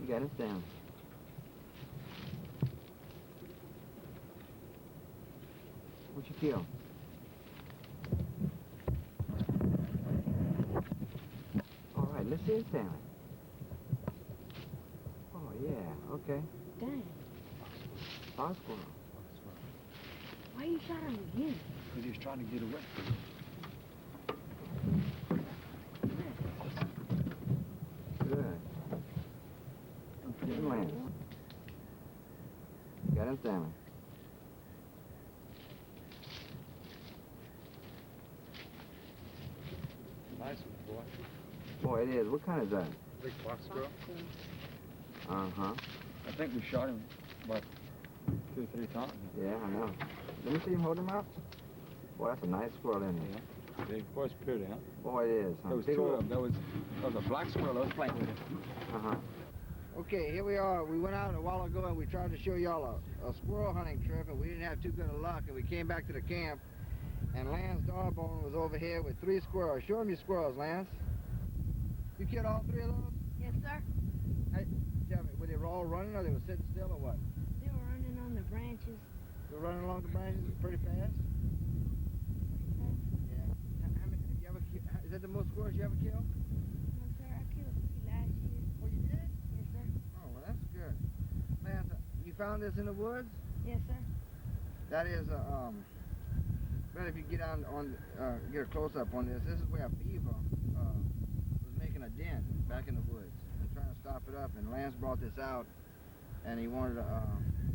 You got it down. What you kill? All right, let's see it, Stanley. Oh, yeah, okay. Dang. Fox squirrel. Why you shot him again? Because he was trying to get away. Good. Get him, Lance. Got him, Stanley. Nice one, boy. Boy, it is. What kind is that? Big fox squirrel. Uh-huh. I think we shot him about 2 or 3 times. Yeah, I know. Let me see him hold him out. Boy, that's a nice squirrel in there. Yeah. Big boy's pretty, huh? Boy, it is. Huh? There was Big 2 old- of them. There was a black squirrel that was playing with him. Uh-huh. Okay, here we are. We went out a while ago and we tried to show y'all a squirrel hunting trip, and we didn't have too good of luck, and we came back to the camp, and Lance Darbone was over here with 3 squirrels. Show him your squirrels, Lance. You killed all 3 of those? Yes, sir. Hey, tell me, were they all running or they were sitting still or what? They were running on the branches. They were running along the branches pretty fast? Yeah. How many, have you ever, is that the most squirrels you ever killed? No, sir. I killed 3 last year. Oh, you did? Yes, sir. Oh, well, that's good. Lance, you found this in the woods? Yes, sir. That is well, if you get on get a close up on this, this is where a beaver was making a den back in the woods and trying to stop it up. And Lance brought this out, and he wanted to.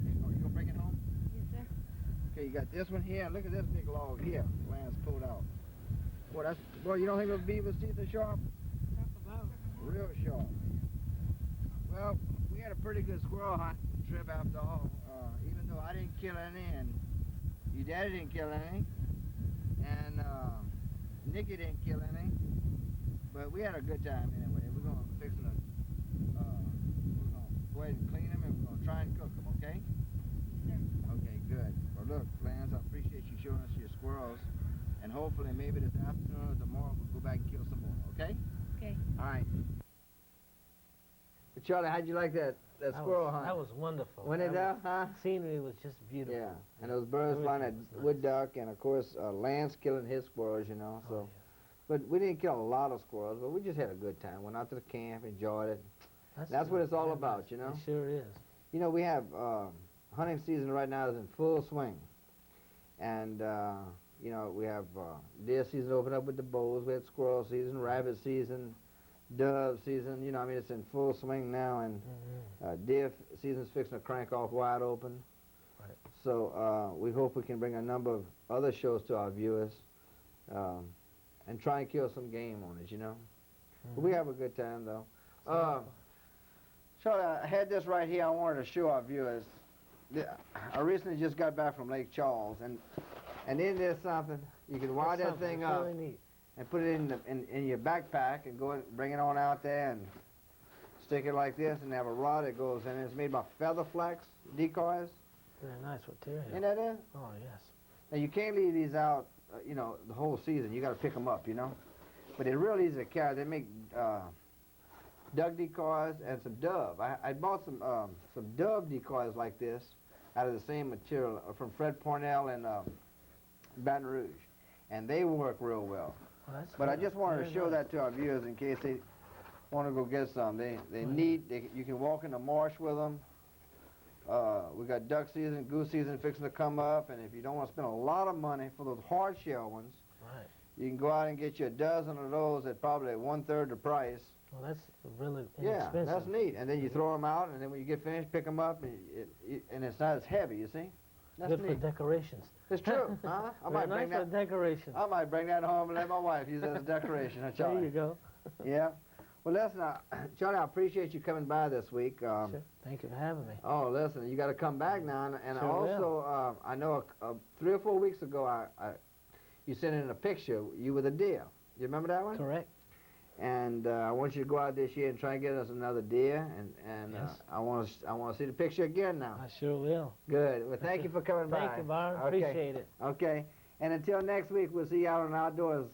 You gonna bring it home? Yes, sir. Okay, you got this one here. Look at this big log here. Lance pulled out. Boy, you don't think those beaver's teeth are sharp? Talk about. Real sharp. Well, we had a pretty good squirrel hunt trip after all. Even though I didn't kill any, and your daddy didn't kill any, and Nicky didn't kill any, but we had a good time anyway. We're gonna go ahead and clean them, and we're gonna try and cook them. Okay? Yes, sir. Okay, good. Well, look, Lance, I appreciate you showing us your squirrels, and hopefully maybe this afternoon or tomorrow we'll go back and kill some more. Okay? Okay. All right. Charlie, how'd you like that squirrel hunt? That was wonderful. Wasn't it, That huh? Scenery was just beautiful. Yeah, and those birds flying that Everything was wood duck, and of course Lance killing his squirrels, you know. So, Oh, but we didn't kill a lot of squirrels, but we just had a good time. Went out to the camp, enjoyed it. yeah. That's what it's all very about, nice. you know? It sure is. You know, we have hunting season right now is in full swing, and you know, we have deer season open up with the bows. We had squirrel season, rabbit season, dove season. You know, I mean, it's in full swing now, and deer season's fixing to crank off wide open. Right. So we hope we can bring a number of other shows to our viewers, and try and kill some game on it. You know, but we have a good time though. Charlie, I had this right here. I wanted to show our viewers. I recently just got back from Lake Charles, and in there's something you can wire That's that thing something. up It's really neat. and put it in your backpack and go and bring it on out there and stick it like this, and have a rod that goes in it. It's made by feather flax decoys. Very nice material. Ain't that it? Oh, yes. Now you can't leave these out, you know, the whole season. You got to pick them up, you know. But they're real easy to carry. They make duck decoys and some dove. I bought some dove decoys like this out of the same material from Fred Pornell in Baton Rouge, and they work real well. Well, that's But I good. just wanted to Very show nice. that to our viewers in case they want to go get some. They neat. You can walk in the marsh with them. We got duck season, goose season fixing to come up, and if you don't want to spend a lot of money for those hard shell ones, Right. you can go out and get you a dozen of those at probably 1/3 the price. Well, that's really Yeah, inexpensive. that's neat. And then you throw them out, and then when you get finished, pick them up, and it's not as heavy, you see? That's Good for neat. decorations. It's true, huh? I Very might nice bring for that. decorations. I might bring that home and let my wife use it as a decoration. Huh, There Charlie? you go. Yeah. Well, listen, Charlie, I appreciate you coming by this week. Sure. Thank you for having me. Oh, listen, you got to come back now, and Sure also, I know 3 or 4 weeks ago, you sent in a picture. You with a deer. You remember that one? Correct. And I want you to go out this year and try and get us another deer. And Yes. I want to see the picture again now. I sure will. Good. Well, thank you for coming by. Thank you, Byron. Okay. Appreciate it. Okay. And until next week, we'll see you out on Outdoors